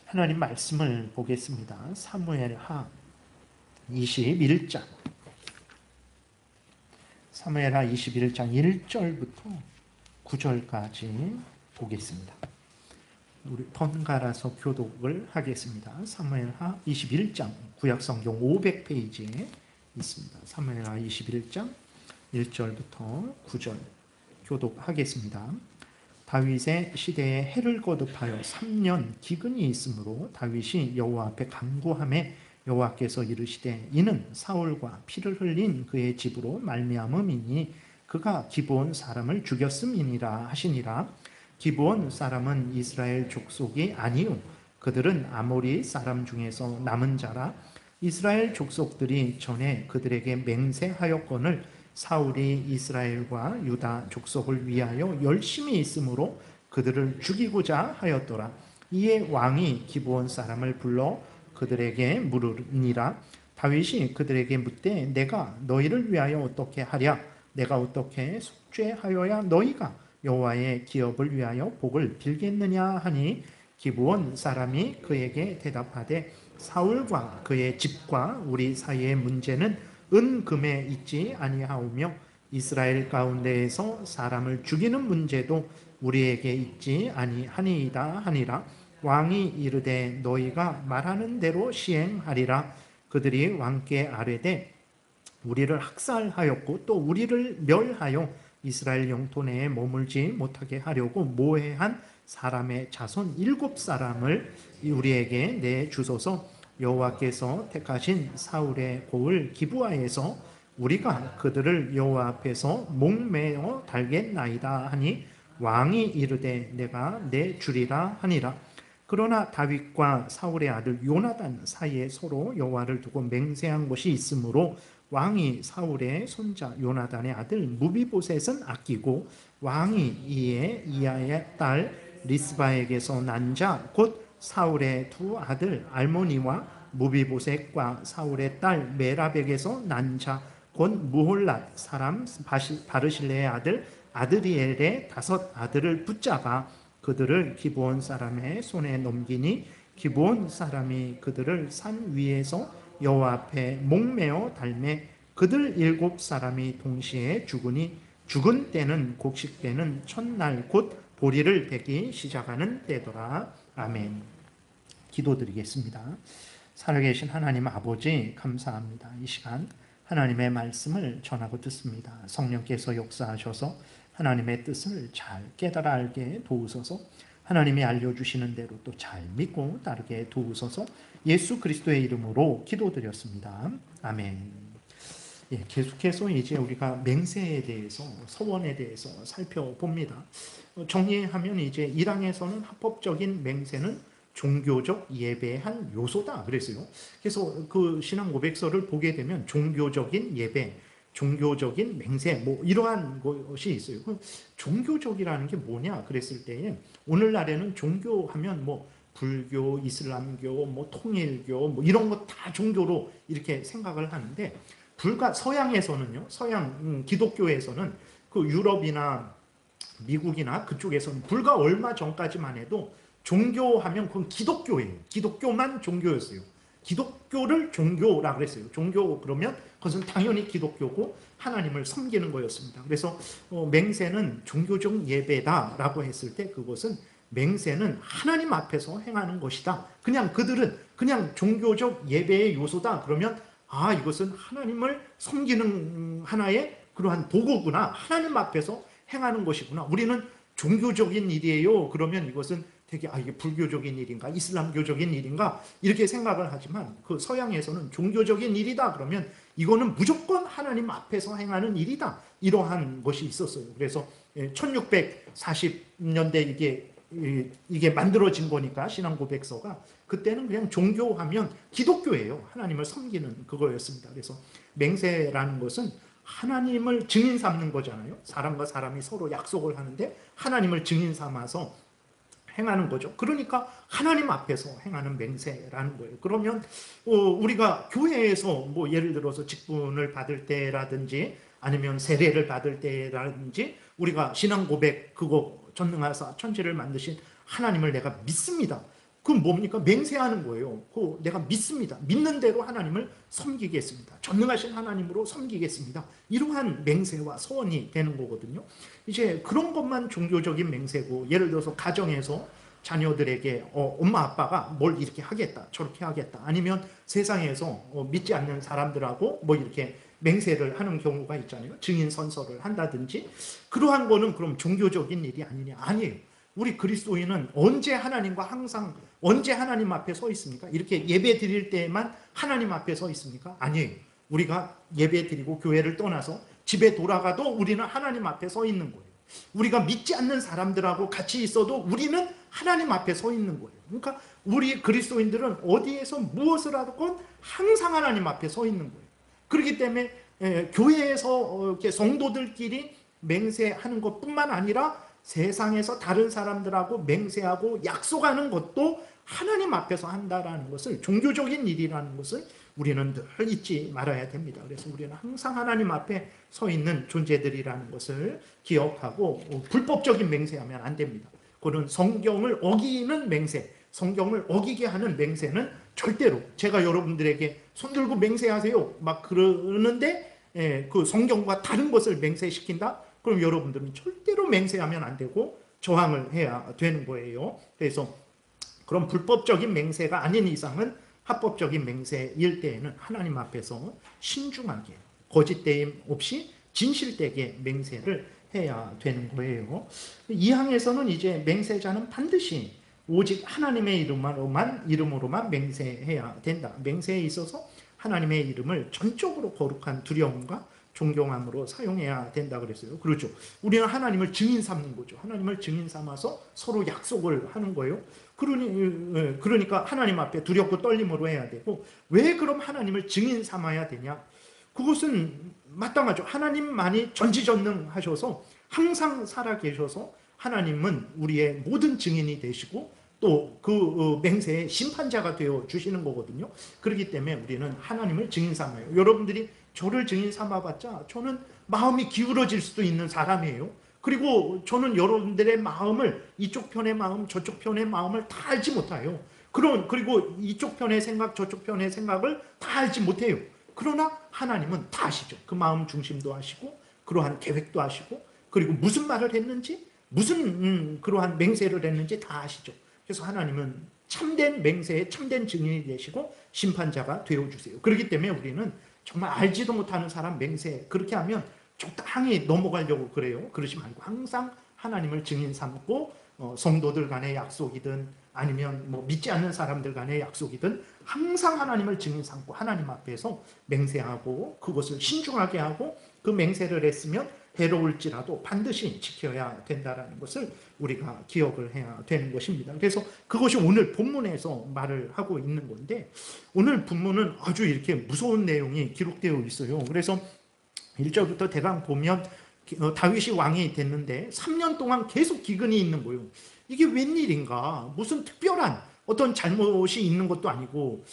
하나님 말씀을 보겠습니다. 사무엘하 21장. 사무엘하 21장 1절부터 9절까지 보겠습니다. 우리 번갈아서 교독을 하겠습니다. 사무엘하 21장 구약성경 500페이지에 있습니다. 사무엘하 21장 1절부터 9절 교독하겠습니다. 다윗의 시대에 해를 거듭하여 3년 기근이 있으므로 다윗이 여호와 앞에 간구하매 여호와께서 이르시되 이는 사울과 피를 흘린 그의 집으로 말미암음이니 그가 기브온 사람을 죽였음이니라 하시니라. 기브온 사람은 이스라엘 족속이 아니요 그들은 아모리 사람 중에서 남은 자라. 이스라엘 족속들이 전에 그들에게 맹세하였거늘 사울이 이스라엘과 유다 족속을 위하여 열심히 있으므로 그들을 죽이고자 하였더라. 이에 왕이 기브온 사람을 불러 그들에게 물으니라. 다윗이 그들에게 묻되 내가 너희를 위하여 어떻게 하랴? 내가 어떻게 속죄하여야 너희가 여호와의 기업을 위하여 복을 빌겠느냐 하니 기브온 사람이 그에게 대답하되 사울과 그의 집과 우리 사이의 문제는 은금에 있지 아니하오며 이스라엘 가운데에서 사람을 죽이는 문제도 우리에게 있지 아니하니이다 하니라. 왕이 이르되 너희가 말하는 대로 시행하리라. 그들이 왕께 아뢰되 우리를 학살하였고 또 우리를 멸하여 이스라엘 영토 내에 머물지 못하게 하려고 모해한 사람의 자손 7사람을 우리에게 내주소서. 여호와께서 택하신 사울의 고을 기브아에서 우리가 그들을 여호와 앞에서 목매어 달겠나이다 하니 왕이 이르되 내가 내주리라 하니라. 그러나 다윗과 사울의 아들 요나단 사이에 서로 여호와를 두고 맹세한 것이 있으므로 왕이 사울의 손자 요나단의 아들 무비보셋은 아끼고 왕이 이에 이아의 딸 리스바에게서 난 자 곧 사울의 두 아들 알모니와 무비보셋과 사울의 딸 메랍에게서 난 자 곧 무홀랏 사람 바르실레의 아들 아드리엘의 5 아들을 붙잡아 그들을 기브온 사람의 손에 넘기니 기브온 사람이 그들을 산 위에서 여호와 앞에 목매어 달매 그들 7사람이 동시에 죽으니 죽은 때는 곡식 때는 첫날 곧 보리를 베기 시작하는 때더라. 아멘. 기도드리겠습니다. 살아계신 하나님 아버지 감사합니다. 이 시간 하나님의 말씀을 전하고 듣습니다. 성령께서 역사하셔서 하나님의 뜻을 잘 깨달아 알게 도우소서. 하나님이 알려주시는 대로 또 잘 믿고 따르게 도우소서. 예수 그리스도의 이름으로 기도드렸습니다. 아멘. 예, 계속해서 이제 우리가 맹세에 대해서, 서원에 대해서 살펴봅니다. 정리하면 이제 1항에서는 합법적인 맹세는 종교적 예배의 한 요소다 그랬어요. 그래서 그 신앙 고백서를 보게 되면 종교적인 예배, 종교적인 맹세 뭐 이러한 것이 있어요. 종교적이라는 게 뭐냐 그랬을 때에 오늘날에는 종교하면 뭐 불교, 이슬람교, 뭐 통일교 뭐 이런 거 다 종교로 이렇게 생각을 하는데 서양에서는요. 서양 기독교에서는 그 유럽이나 미국이나 그쪽에서는 불과 얼마 전까지만 해도 종교하면 그건 기독교예요. 기독교만 종교였어요. 기독교를 종교라 그랬어요. 종교 그러면 그것은 당연히 기독교고 하나님을 섬기는 거였습니다. 그래서 맹세는 종교적 예배다라고 했을 때 그것은 맹세는 하나님 앞에서 행하는 것이다. 그냥 그들은 그냥 종교적 예배의 요소다. 그러면 이것은 하나님을 섬기는 하나의 그러한 도구구나. 하나님 앞에서 행하는 것이구나. 우리는 종교적인 일이에요. 그러면 이것은 되게 이게 불교적인 일인가 이슬람교적인 일인가 이렇게 생각을 하지만 그 서양에서는 종교적인 일이다 그러면 이거는 무조건 하나님 앞에서 행하는 일이다 이러한 것이 있었어요. 그래서 1640년대 이게 만들어진 거니까 신앙 고백서가 그때는 그냥 종교하면 기독교예요. 하나님을 섬기는 그거였습니다. 그래서 맹세라는 것은 하나님을 증인 삼는 거잖아요. 사람과 사람이 서로 약속을 하는데 하나님을 증인 삼아서 행하는 거죠. 그러니까 하나님 앞에서 행하는 맹세라는 거예요. 그러면 우리가 교회에서 뭐 예를 들어서 직분을 받을 때라든지 아니면 세례를 받을 때라든지 우리가 신앙 고백 그거 전능하사 천지를 만드신 하나님을 내가 믿습니다. 그건 뭡니까? 맹세하는 거예요. 내가 믿습니다. 믿는 대로 하나님을 섬기겠습니다. 전능하신 하나님으로 섬기겠습니다. 이러한 맹세와 소원이 되는 거거든요. 이제 그런 것만 종교적인 맹세고, 예를 들어서 가정에서 자녀들에게 엄마 아빠가 뭘 이렇게 하겠다 저렇게 하겠다, 아니면 세상에서 믿지 않는 사람들하고 뭐 이렇게 맹세를 하는 경우가 있잖아요. 증인 선서를 한다든지. 그러한 거는 그럼 종교적인 일이 아니냐? 아니에요. 우리 그리스도인은 언제 하나님과 항상 언제 하나님 앞에 서 있습니까? 이렇게 예배 드릴 때만 하나님 앞에 서 있습니까? 아니에요. 우리가 예배 드리고 교회를 떠나서 집에 돌아가도 우리는 하나님 앞에 서 있는 거예요. 우리가 믿지 않는 사람들하고 같이 있어도 우리는 하나님 앞에 서 있는 거예요. 그러니까 우리 그리스도인들은 어디에서 무엇을 하건 항상 하나님 앞에 서 있는 거예요. 그렇기 때문에 교회에서 이렇게 성도들끼리 맹세하는 것뿐만 아니라 세상에서 다른 사람들하고 맹세하고 약속하는 것도 하나님 앞에서 한다라는 것을, 종교적인 일이라는 것을 우리는 늘 잊지 말아야 됩니다. 그래서 우리는 항상 하나님 앞에 서 있는 존재들이라는 것을 기억하고, 불법적인 맹세하면 안 됩니다. 그건 성경을 어기는 맹세, 성경을 어기게 하는 맹세는 절대로, 제가 여러분들에게 손들고 맹세하세요 막 그러는데 그 성경과 다른 것을 맹세시킨다? 그럼 여러분들은 절대로 맹세하면 안 되고 저항을 해야 되는 거예요. 그래서 그런 불법적인 맹세가 아닌 이상은 합법적인 맹세일 때에는 하나님 앞에서 신중하게 거짓됨 없이 진실되게 맹세를 해야 되는 거예요. 이 항에서는 이제 맹세자는 반드시 오직 하나님의 이름으로만 맹세해야 된다. 맹세에 있어서 하나님의 이름을 전적으로 거룩한 두려움과 존경함으로 사용해야 된다 그랬어요. 그렇죠. 우리는 하나님을 증인 삼는 거죠. 하나님을 증인 삼아서 서로 약속을 하는 거예요. 그러니까 하나님 앞에 두렵고 떨림으로 해야 되고, 왜 그럼 하나님을 증인 삼아야 되냐? 그것은 마땅하죠. 하나님만이 전지전능하셔서 항상 살아계셔서 하나님은 우리의 모든 증인이 되시고 또 그 맹세의 심판자가 되어 주시는 거거든요. 그렇기 때문에 우리는 하나님을 증인 삼아요. 여러분들이 저를 증인 삼아봤자 저는 마음이 기울어질 수도 있는 사람이에요. 그리고 저는 여러분들의 마음을, 이쪽 편의 마음 저쪽 편의 마음을 다 알지 못해요. 그리고 이쪽 편의 생각 저쪽 편의 생각을 다 알지 못해요. 그러나 하나님은 다 아시죠. 그 마음 중심도 아시고 그러한 계획도 아시고, 그리고 무슨 말을 했는지 무슨 그러한 맹세를 했는지 다 아시죠. 그래서 하나님은 참된 맹세에 참된 증인이 되시고 심판자가 되어주세요. 그렇기 때문에 우리는 정말 알지도 못하는 사람 맹세 그렇게 하면 적당히 넘어가려고 그래요. 그러지 말고 항상 하나님을 증인 삼고 성도들 간의 약속이든 아니면 뭐 믿지 않는 사람들 간의 약속이든 항상 하나님을 증인 삼고 하나님 앞에서 맹세하고 그것을 신중하게 하고, 그 맹세를 했으면 해로울지라도 반드시 지켜야 된다는 것을 우리가 기억을 해야 되는 것입니다. 그래서 그것이 오늘 본문에서 말을 하고 있는 건데, 오늘 본문은 아주 이렇게 무서운 내용이 기록되어 있어요. 그래서 1절부터 대강 보면 다윗이 왕이 됐는데 3년 동안 계속 기근이 있는 거예요. 이게 웬일인가? 무슨 특별한 어떤 잘못이 있는 것도 아니고,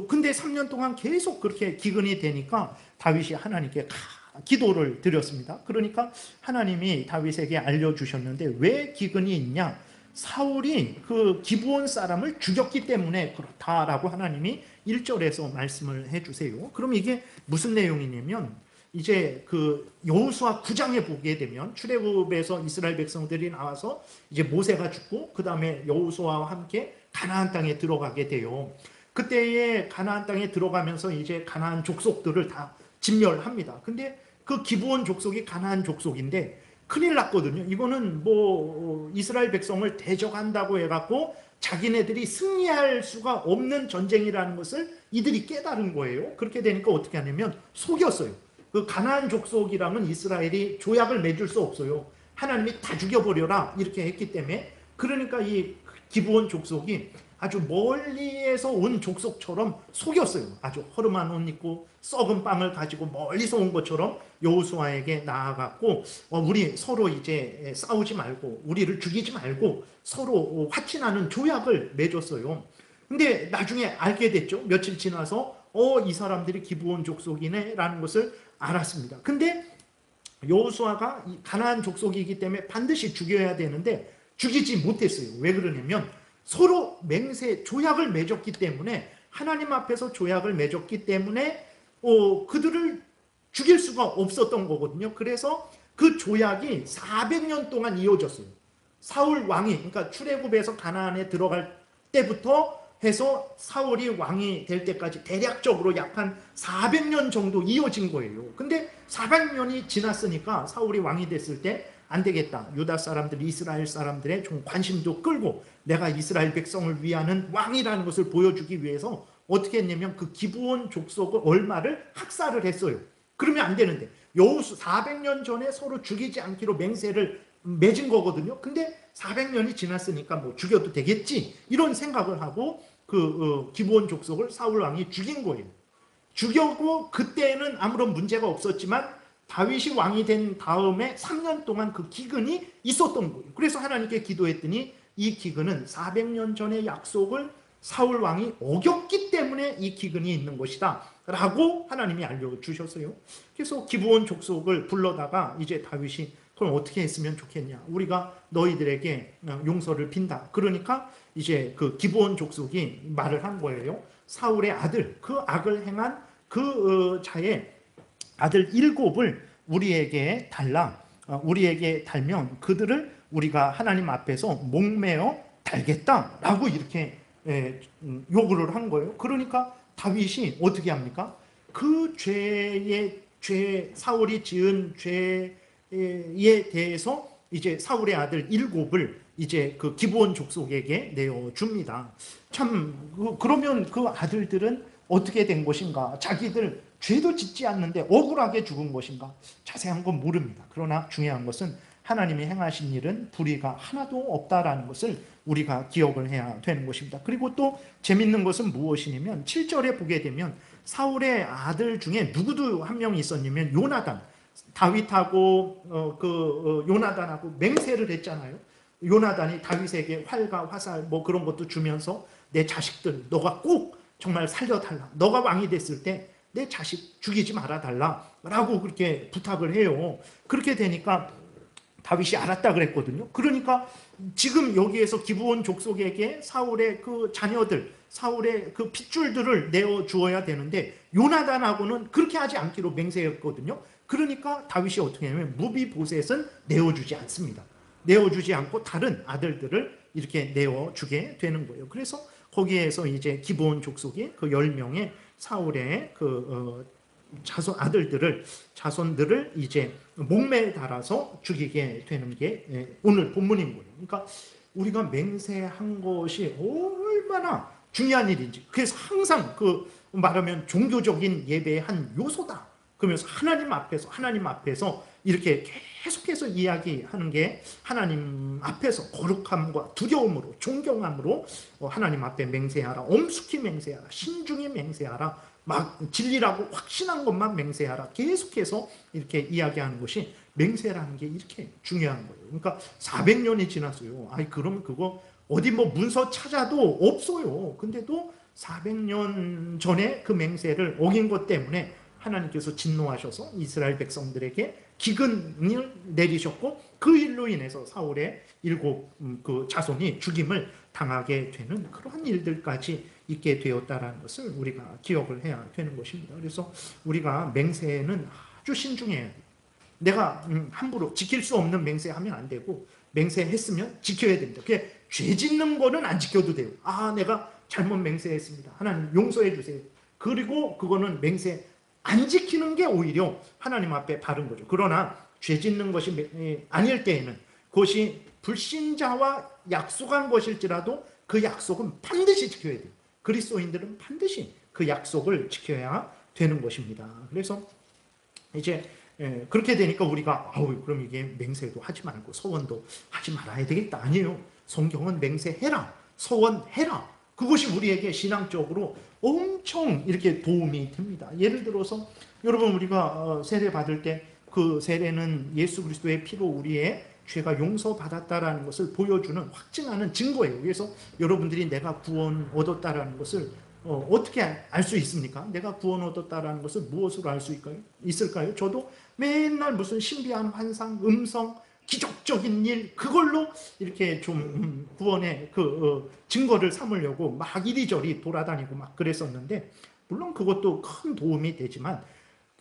근데 3년 동안 계속 그렇게 기근이 되니까 다윗이 하나님께 기도를 드렸습니다. 그러니까 하나님이 다윗에게 알려주셨는데, 왜 기근이 있냐? 사울이 그 기브온 사람을 죽였기 때문에 그렇다라고 하나님이 1절에서 말씀을 해주세요. 그럼 이게 무슨 내용이냐면, 이제 그 여호수아 9장에 보게 되면 출애굽에서 이스라엘 백성들이 나와서 이제 모세가 죽고 그 다음에 여호수아와 함께 가나안 땅에 들어가게 돼요. 그때에 가나안 땅에 들어가면서 이제 가나안 족속들을 다 진멸합니다. 근데 그 기브온 족속이 가나안 족속인데 큰일 났거든요. 이거는 뭐 이스라엘 백성을 대적한다고 해갖고 자기네들이 승리할 수가 없는 전쟁이라는 것을 이들이 깨달은 거예요. 그렇게 되니까 어떻게 하냐면 속였어요. 그 가나안 족속이랑은 이스라엘이 조약을 맺을 수 없어요. 하나님이 다 죽여버려라 이렇게 했기 때문에. 그러니까 이 기브온 족속이 아주 멀리에서 온 족속처럼 속였어요. 아주 허름한 옷 입고 썩은 빵을 가지고 멀리서 온 것처럼 여호수아에게 나아갔고, 우리 서로 이제 싸우지 말고 우리를 죽이지 말고 서로 화친하는 조약을 맺었어요. 근데 나중에 알게 됐죠. 며칠 지나서 이 사람들이 기브온 족속이네 라는 것을 알았습니다. 근데 여호수아가 가나안 족속이기 때문에 반드시 죽여야 되는데 죽이지 못했어요. 왜 그러냐면 서로 맹세, 조약을 맺었기 때문에, 하나님 앞에서 조약을 맺었기 때문에 그들을 죽일 수가 없었던 거거든요. 그래서 그 조약이 400년 동안 이어졌어요. 사울 왕이, 그러니까 출애굽에서 가나안에 들어갈 때부터 해서 사울이 왕이 될 때까지 대략적으로 약 한 400년 정도 이어진 거예요. 근데 400년이 지났으니까 사울이 왕이 됐을 때 안 되겠다. 유다 사람들, 이스라엘 사람들의 좀 관심도 끌고 내가 이스라엘 백성을 위하는 왕이라는 것을 보여주기 위해서 어떻게 했냐면 그 기브온 족속을 얼마를 학살을 했어요. 그러면 안 되는데 여호수 400년 전에 서로 죽이지 않기로 맹세를 맺은 거거든요. 근데 400년이 지났으니까 뭐 죽여도 되겠지 이런 생각을 하고 그 기브온 족속을 사울 왕이 죽인 거예요. 죽였고 그때는 아무런 문제가 없었지만 다윗이 왕이 된 다음에 3년 동안 그 기근이 있었던 거예요. 그래서 하나님께 기도했더니 이 기근은 400년 전의 약속을 사울 왕이 어겼기 때문에 이 기근이 있는 것이다 라고 하나님이 알려주셨어요. 그래서 기브온 족속을 불러다가 이제 다윗이 그럼 어떻게 했으면 좋겠냐, 우리가 너희들에게 용서를 빈다. 그러니까 이제 그 기브온 족속이 말을 한 거예요. 사울의 아들, 그 악을 행한 그 자의 아들 7을 우리에게 달라. 우리에게 달면 그들을 우리가 하나님 앞에서 목매어 달겠다라고 이렇게 요구를 한 거예요. 그러니까 다윗이 어떻게 합니까? 그 사울이 지은 죄에 대해서 이제 사울의 아들 7을 이제 그 기브온 족속에게 내어줍니다. 참, 그러면 그 아들들은 어떻게 된 것인가? 자기들 죄도 짓지 않는데 억울하게 죽은 것인가? 자세한 건 모릅니다. 그러나 중요한 것은 하나님이 행하신 일은 불의가 하나도 없다라는 것을 우리가 기억을 해야 되는 것입니다. 그리고 또 재밌는 것은 무엇이냐면 7절에 보게 되면 사울의 아들 중에 누구도 한 명 있었냐면 요나단. 다윗하고 요나단하고 맹세를 했잖아요. 요나단이 다윗에게 활과 화살 뭐 그런 것도 주면서 내 자식들 너가 꼭 정말 살려달라. 너가 왕이 됐을 때 내 자식 죽이지 말아달라 라고 그렇게 부탁을 해요. 그렇게 되니까 다윗이 알았다 그랬거든요. 그러니까 지금 여기에서 기브온 족속에게 사울의 그 자녀들, 사울의 그 핏줄들을 내어주어야 되는데 요나단하고는 그렇게 하지 않기로 맹세했거든요. 그러니까 다윗이 어떻게 하냐면 무비보셋은 내어주지 않습니다. 내어주지 않고 다른 아들들을 이렇게 내어주게 되는 거예요. 그래서 거기에서 이제 기브온 족속이 그 10명의 사울의 그 자손들을 이제 목매에 달아서 죽이게 되는 게 오늘 본문인 거예요. 그러니까 우리가 맹세한 것이 얼마나 중요한 일인지. 그래서 항상 그 말하면 종교적인 예배의 한 요소다. 그러면서 하나님 앞에서 이렇게 계속해서 이야기하는 게 하나님 앞에서 거룩함과 두려움으로 존경함으로 하나님 앞에 맹세하라. 엄숙히 맹세하라. 신중히 맹세하라. 막 진리라고 확신한 것만 맹세하라. 계속해서 이렇게 이야기하는 것이 맹세라는 게 이렇게 중요한 거예요. 그러니까 400년이 지났어요. 아니 그러면 그거 어디 뭐 문서 찾아도 없어요. 근데도 400년 전에 그 맹세를 어긴 것 때문에 하나님께서 진노하셔서 이스라엘 백성들에게 기근을 내리셨고 그 일로 인해서 사울의 7 그 자손이 죽임을 당하게 되는 그러한 일들까지 있게 되었다라는 것을 우리가 기억을 해야 되는 것입니다. 그래서 우리가 맹세는 아주 신중해야 돼요. 내가 함부로 지킬 수 없는 맹세하면 안 되고 맹세했으면 지켜야 됩니다. 그게 죄 짓는 거는 안 지켜도 돼요. 아, 내가 잘못 맹세했습니다. 하나님 용서해 주세요. 그리고 그거는 맹세 안 지키는 게 오히려 하나님 앞에 바른 거죠. 그러나 죄 짓는 것이 아닐 때에는 그것이 불신자와 약속한 것일지라도 그 약속은 반드시 지켜야 돼요. 그리스도인들은 반드시 그 약속을 지켜야 되는 것입니다. 그래서 이제 그렇게 되니까 우리가 그럼 이게 맹세도 하지 말고 서원도 하지 말아야 되겠다. 아니에요. 성경은 맹세해라. 서원해라. 그것이 우리에게 신앙적으로 엄청 이렇게 도움이 됩니다. 예를 들어서 여러분 우리가 세례 받을 때 그 세례는 예수 그리스도의 피로 우리의 죄가 용서받았다라는 것을 보여주는 확증하는 증거예요. 그래서 여러분들이 내가 구원 얻었다라는 것을 어떻게 알 수 있습니까? 내가 구원 얻었다라는 것을 무엇으로 알 수 있을까요? 저도 맨날 무슨 신비한 환상, 음성, 기적적인 일, 그걸로 이렇게 좀 구원의 증거를 삼으려고 막 이리저리 돌아다니고 막 그랬었는데, 물론 그것도 큰 도움이 되지만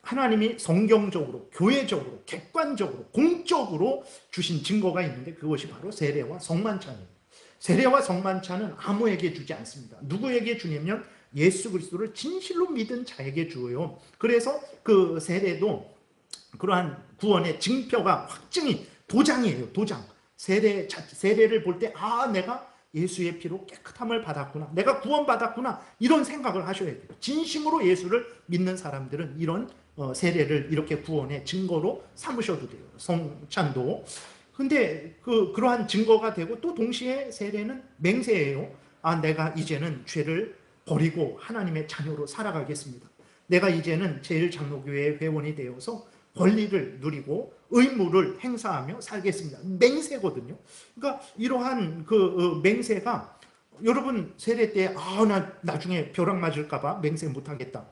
하나님이 성경적으로, 교회적으로, 객관적으로, 공적으로 주신 증거가 있는데, 그것이 바로 세례와 성만찬입니다. 세례와 성만찬은 아무에게 주지 않습니다. 누구에게 주냐면 예수 그리스도를 진실로 믿은 자에게 주어요. 그래서 그 세례도 그러한 구원의 증표가, 확증이, 도장이에요. 도장. 세례를 볼 때, 아, 내가 예수의 피로 깨끗함을 받았구나, 내가 구원받았구나, 이런 생각을 하셔야 돼요. 진심으로 예수를 믿는 사람들은 이런 세례를 이렇게 구원의 증거로 삼으셔도 돼요. 성찬도. 근데 그러한 증거가 되고, 또 동시에 세례는 맹세예요. 아, 내가 이제는 죄를 버리고 하나님의 자녀로 살아가겠습니다. 내가 이제는 제일장로교회의 회원이 되어서 권리를 누리고 의무를 행사하며 살겠습니다. 맹세거든요. 그러니까 이러한 맹세가, 여러분 세례 때 나 나중에 벼락 맞을까봐 맹세 못하겠다,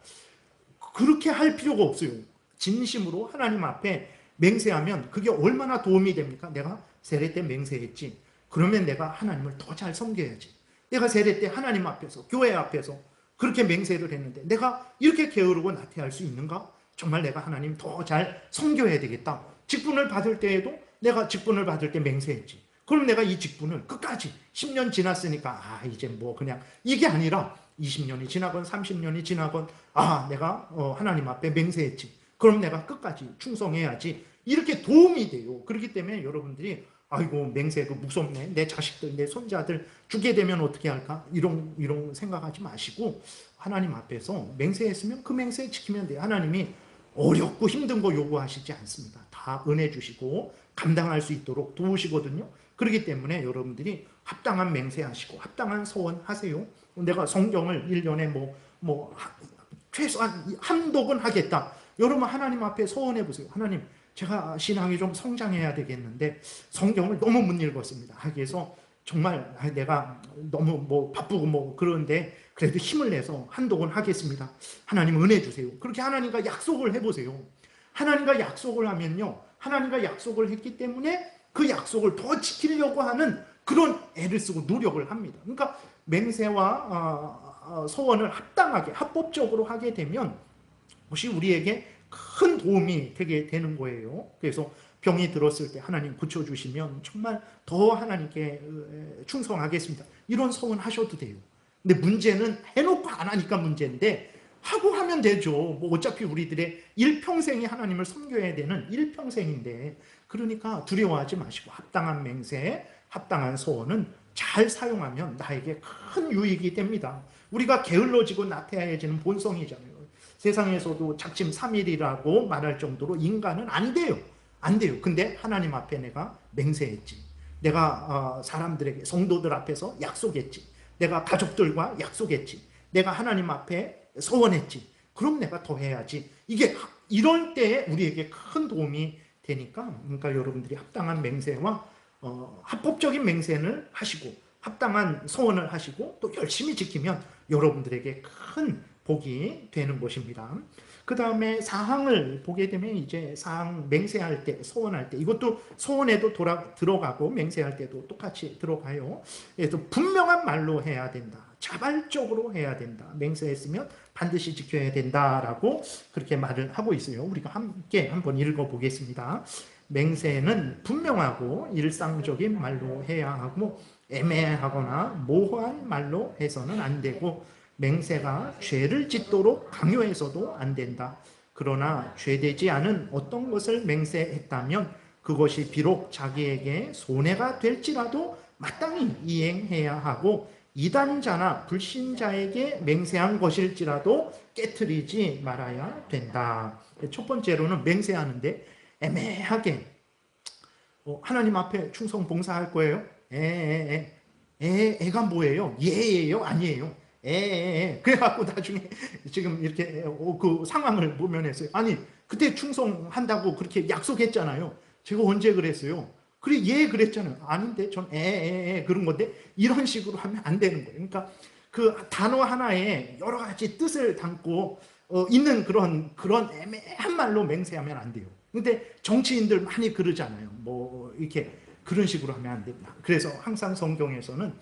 그렇게 할 필요가 없어요. 진심으로 하나님 앞에 맹세하면 그게 얼마나 도움이 됩니까? 내가 세례 때 맹세했지, 그러면 내가 하나님을 더 잘 섬겨야지. 내가 세례 때 하나님 앞에서, 교회 앞에서 그렇게 맹세를 했는데 내가 이렇게 게으르고 나태할 수 있는가? 정말 내가 하나님 더 잘 섬겨야 되겠다. 직분을 받을 때에도 내가 직분을 받을 때 맹세했지, 그럼 내가 이 직분을 끝까지, 10년 지났으니까 이제 뭐 그냥, 이게 아니라 20년이 지나건 30년이 지나건, 내가 하나님 앞에 맹세했지, 그럼 내가 끝까지 충성해야지. 이렇게 도움이 돼요. 그렇기 때문에 여러분들이 아이고 맹세도 무섭네, 내 자식들, 내 손자들 죽게 되면 어떻게 할까, 이런 생각하지 마시고 하나님 앞에서 맹세했으면 그 맹세 지키면 돼요. 하나님이 어렵고 힘든 거 요구하시지 않습니다. 다 은혜 주시고 감당할 수 있도록 도우시거든요. 그렇기 때문에 여러분들이 합당한 맹세하시고 합당한 서원하세요. 내가 성경을 1년에 최소한 한독은 하겠다. 여러분 하나님 앞에 서원해 보세요. 하나님, 제가 신앙이 좀 성장해야 되겠는데 성경을 너무 못 읽었습니다. 그래서 정말 내가 너무 바쁘고 그런데 그래도 힘을 내서 한독은 하겠습니다. 하나님 은혜 주세요. 그렇게 하나님과 약속을 해보세요. 하나님과 약속을 하면요, 하나님과 약속을 했기 때문에 그 약속을 더 지키려고 하는 그런 애를 쓰고 노력을 합니다. 그러니까 맹세와 소원을 합당하게, 합법적으로 하게 되면 그것이 우리에게 큰 도움이 되게 되는 거예요. 그래서 병이 들었을 때 하나님 고쳐주시면 정말 더 하나님께 충성하겠습니다, 이런 소원 하셔도 돼요. 근데 문제는 해놓고 안 하니까 문제인데, 하고 하면 되죠. 어차피 우리들의 일평생이 하나님을 섬겨야 되는 일평생인데, 그러니까 두려워하지 마시고 합당한 맹세, 합당한 소원은 잘 사용하면 나에게 큰 유익이 됩니다. 우리가 게을러지고 나태해지는 본성이잖아요. 세상에서도 작심삼일이라고 말할 정도로 인간은 안 돼요. 안 돼요. 근데 하나님 앞에 내가 맹세했지, 내가 사람들에게, 성도들 앞에서 약속했지, 내가 가족들과 약속했지, 내가 하나님 앞에 서원했지, 그럼 내가 더 해야지. 이게 이럴 때 우리에게 큰 도움이 되니까, 그러니까 여러분들이 합당한 맹세와 합법적인 맹세를 하시고 합당한 서원을 하시고 또 열심히 지키면 여러분들에게 큰 복이 되는 것입니다. 그 다음에 사항을 보게 되면, 이제 사항 맹세할 때, 서원할 때, 이것도 서원에도 들어가고 맹세할 때도 똑같이 들어가요. 그래서 분명한 말로 해야 된다, 자발적으로 해야 된다, 맹세했으면 반드시 지켜야 된다라고 그렇게 말을 하고 있어요. 우리가 함께 한번 읽어보겠습니다. 맹세는 분명하고 일상적인 말로 해야 하고, 애매하거나 모호한 말로 해서는 안 되고, 맹세가 죄를 짓도록 강요해서도 안 된다. 그러나 죄되지 않은 어떤 것을 맹세했다면 그것이 비록 자기에게 손해가 될지라도 마땅히 이행해야 하고, 이단자나 불신자에게 맹세한 것일지라도 깨트리지 말아야 된다. 첫 번째로는 맹세하는데 애매하게 하나님 앞에 충성 봉사할 거예요. 애가 뭐예요? 예예요? 아니에요? 그래갖고 나중에 지금 이렇게 그 상황을 보면서, 아니 그때 충성한다고 그렇게 약속했잖아요. 제가 언제 그랬어요? 그래 예 그랬잖아요. 아닌데 전 그런 건데, 이런 식으로 하면 안 되는 거예요. 그러니까 그 단어 하나에 여러 가지 뜻을 담고 있는 그런 애매한 말로 맹세하면 안 돼요. 근데 정치인들 많이 그러잖아요. 뭐 이렇게 그런 식으로 하면 안 된다. 그래서 항상 성경에서는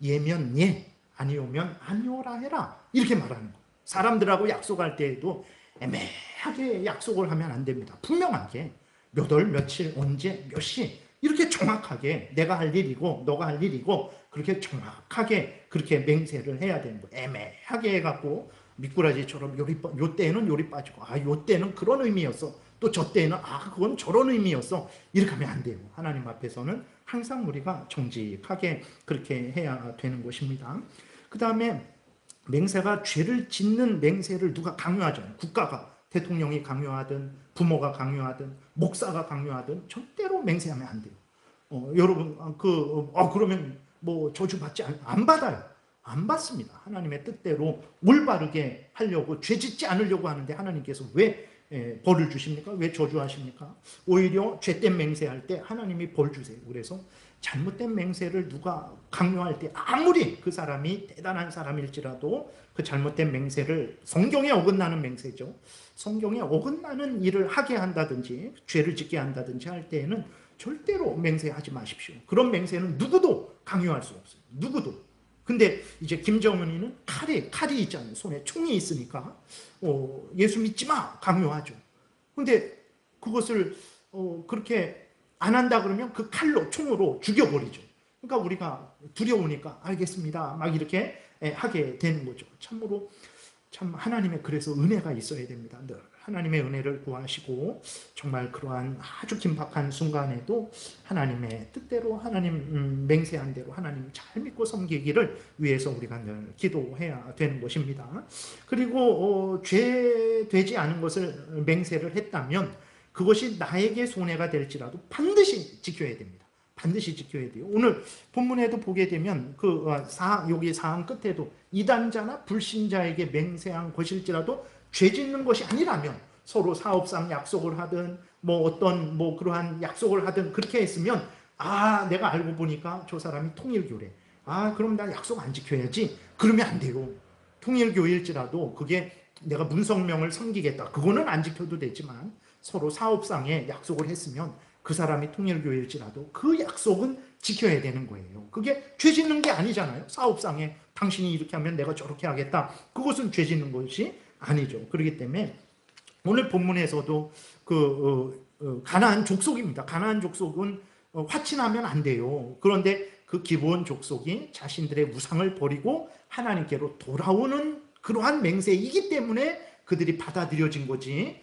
예면 예, 아니오면 아니오라 해라 이렇게 말하는 거. 사람들하고 약속할 때에도 애매하게 약속을 하면 안 됩니다. 분명하게 몇 월 며칠 언제 몇 시 이렇게 정확하게 내가 할 일이고 너가 할 일이고 그렇게 정확하게 그렇게 맹세를 해야 되는 거예요. 애매하게 해갖고 미꾸라지처럼 요 때는 요리 빠지고 요 때는 그런 의미였어. 또 저 때는 그건 저런 의미였어. 이렇게 하면 안 돼요. 하나님 앞에서는 항상 우리가 정직하게 그렇게 해야 되는 것입니다. 그 다음에 맹세가 죄를 짓는 맹세를 누가 강요하잖아요. 국가가, 대통령이 강요하든 부모가 강요하든 목사가 강요하든 절대로 맹세하면 안 돼요. 여러분 그러면 뭐 저주받지 안 받아요. 안 받습니다. 하나님의 뜻대로 올바르게 하려고 죄 짓지 않으려고 하는데 하나님께서 왜 벌을 주십니까? 왜 저주하십니까? 오히려 죄된 맹세할 때 하나님이 벌 주세요. 그래서 잘못된 맹세를 누가 강요할 때 아무리 그 사람이 대단한 사람일지라도 그 잘못된 맹세를 성경에 어긋나는 맹세죠. 성경에 어긋나는 일을 하게 한다든지 죄를 짓게 한다든지 할 때에는 절대로 맹세하지 마십시오. 그런 맹세는 누구도 강요할 수 없어요. 누구도. 근데 이제 김정은이는 칼이 있잖아요. 손에 총이 있으니까 예수 믿지 마 강요하죠. 근데 그것을 그렇게 안 한다 그러면 그 칼로 총으로 죽여버리죠. 그러니까 우리가 두려우니까 알겠습니다 막 이렇게 하게 되는 거죠. 참으로 참 하나님의 그래서 은혜가 있어야 됩니다. 늘 하나님의 은혜를 구하시고 정말 그러한 아주 긴박한 순간에도 하나님의 뜻대로 하나님 맹세한 대로 하나님 잘 믿고 섬기기를 위해서 우리가 늘 기도해야 되는 것입니다. 그리고 죄 되지 않은 것을 맹세를 했다면 그것이 나에게 손해가 될지라도 반드시 지켜야 됩니다. 반드시 지켜야 돼요. 오늘 본문에도 보게 되면 여기 사항 끝에도 이단자나 불신자에게 맹세한 것일지라도 죄 짓는 것이 아니라면 서로 사업상 약속을 하든 그러한 약속을 하든 그렇게 했으면 내가 알고 보니까 저 사람이 통일교래. 그럼 나 약속 안 지켜야지. 그러면 안 돼요. 통일교일지라도 그게 내가 문성명을 섬기겠다. 그거는 안 지켜도 되지만 서로 사업상에 약속을 했으면 그 사람이 통일교일지라도 그 약속은 지켜야 되는 거예요. 그게 죄 짓는 게 아니잖아요. 사업상에 당신이 이렇게 하면 내가 저렇게 하겠다. 그것은 죄 짓는 것이 아니죠. 그렇기 때문에 오늘 본문에서도 가나안 족속입니다. 가나안 족속은 화친하면 안 돼요. 그런데 그 기브온 족속이 자신들의 우상을 버리고 하나님께로 돌아오는 그러한 맹세이기 때문에 그들이 받아들여진 거지.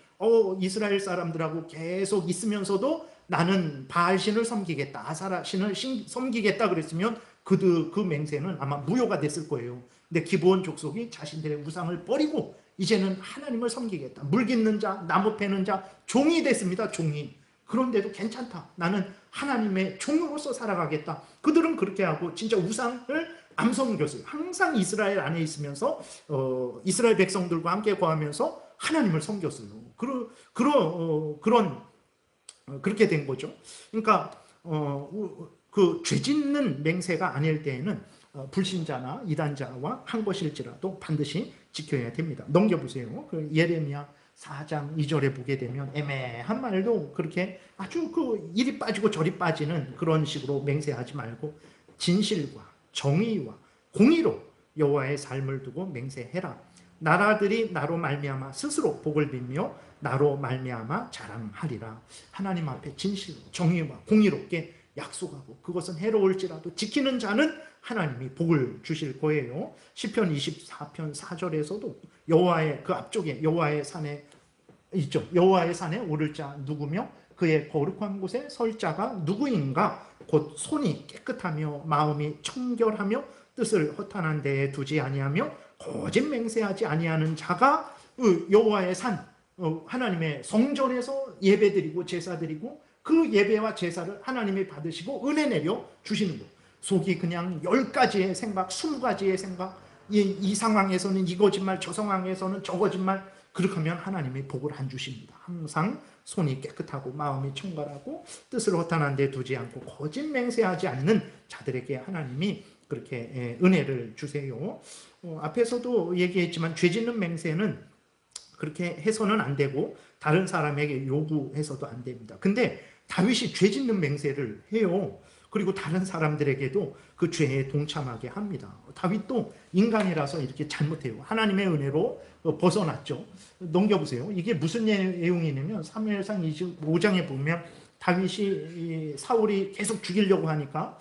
이스라엘 사람들하고 계속 있으면서도 나는 바알신을 섬기겠다, 아사라신을 섬기겠다 그랬으면 그 맹세는 아마 무효가 됐을 거예요. 근데 기브온 족속이 자신들의 우상을 버리고 이제는 하나님을 섬기겠다. 물 깃는 자, 나무 패는 자, 종이 됐습니다. 종이. 그런데도 괜찮다. 나는 하나님의 종으로서 살아가겠다. 그들은 그렇게 하고 진짜 우상을 안 섬겼어요. 항상 이스라엘 안에 있으면서 이스라엘 백성들과 함께 거하면서 하나님을 섬겼어요. 그렇게 된 거죠. 그러니까 죄 짓는 맹세가 아닐 때에는 불신자나 이단자와 한 것일지라도 반드시 지켜야 됩니다. 넘겨보세요. 예레미야 4장 2절에 보게 되면 애매한 말도 그렇게 아주 이리 빠지고 저리 빠지는 그런 식으로 맹세하지 말고 진실과 정의와 공의로 여호와의 삶을 두고 맹세해라. 나라들이 나로 말미암아 스스로 복을 빌며 나로 말미암아 자랑하리라. 하나님 앞에 진실, 정의와 공의롭게 약속하고 그것은 해로울지라도 지키는 자는 하나님이 복을 주실 거예요. 시편 24편 4절에서도 여호와의 그 앞쪽에 여호와의 산에 있죠. 여호와의 산에 오를 자 누구며 그의 거룩한 곳에 설 자가 누구인가? 곧 손이 깨끗하며 마음이 청결하며 뜻을 허탄한 데에 두지 아니하며 거짓 맹세하지 아니하는 자가 여호와의 산 하나님의 성전에서 예배드리고 제사드리고 그 예배와 제사를 하나님이 받으시고 은혜 내려 주시는 거예요. 속이 그냥 10가지의 생각, 20가지의 생각, 이 상황에서는 이 거짓말, 저 상황에서는 저 거짓말, 그렇게 하면 하나님이 복을 안 주십니다. 항상 손이 깨끗하고 마음이 청결하고 뜻을 허탄한 데 두지 않고 거짓 맹세하지 않는 자들에게 하나님이 그렇게 은혜를 주세요. 앞에서도 얘기했지만 죄 짓는 맹세는 그렇게 해서는 안 되고 다른 사람에게 요구해서도 안 됩니다. 근데 다윗이 죄 짓는 맹세를 해요. 그리고 다른 사람들에게도 그 죄에 동참하게 합니다. 다윗도 인간이라서 이렇게 잘못해요. 하나님의 은혜로 벗어났죠. 넘겨보세요. 이게 무슨 내용이냐면 사무엘상 25장에 보면 다윗이 사울이 계속 죽이려고 하니까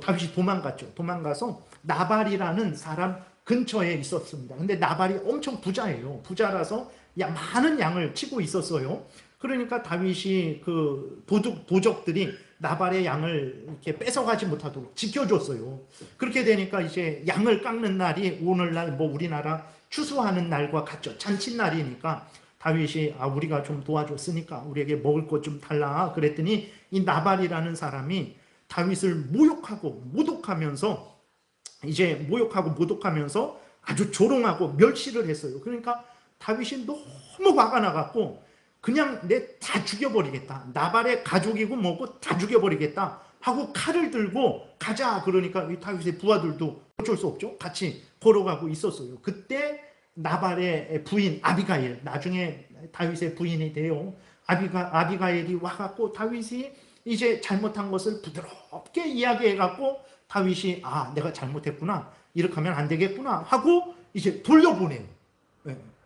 다윗이 도망갔죠. 도망가서 나발이라는 사람 근처에 있었습니다. 근데 나발이 엄청 부자예요. 부자라서 많은 양을 치고 있었어요. 그러니까 다윗이 그 도적들이 나발의 양을 이렇게 뺏어가지 못하도록 지켜줬어요. 그렇게 되니까 이제 양을 깎는 날이 오늘날 뭐 우리나라 추수하는 날과 같죠. 잔칫날이니까 다윗이 우리가 좀 도와줬으니까 우리에게 먹을 것 좀 달라 그랬더니 이 나발이라는 사람이 다윗을 모욕하고 모독하면서 아주 조롱하고 멸시를 했어요. 그러니까 다윗이 너무 화가 나갖고 그냥 내 다 죽여버리겠다. 나발의 가족이고 뭐고 다 죽여버리겠다 하고 칼을 들고 가자. 그러니까 이 다윗의 부하들도 어쩔 수 없죠. 같이 걸어가고 있었어요. 그때 나발의 부인 아비가일, 나중에 다윗의 부인이 돼요. 아비가일이 와갖고 다윗이 이제 잘못한 것을 부드럽게 이야기해갖고 다윗이 내가 잘못했구나. 이렇게 하면 안 되겠구나 하고 이제 돌려보내요.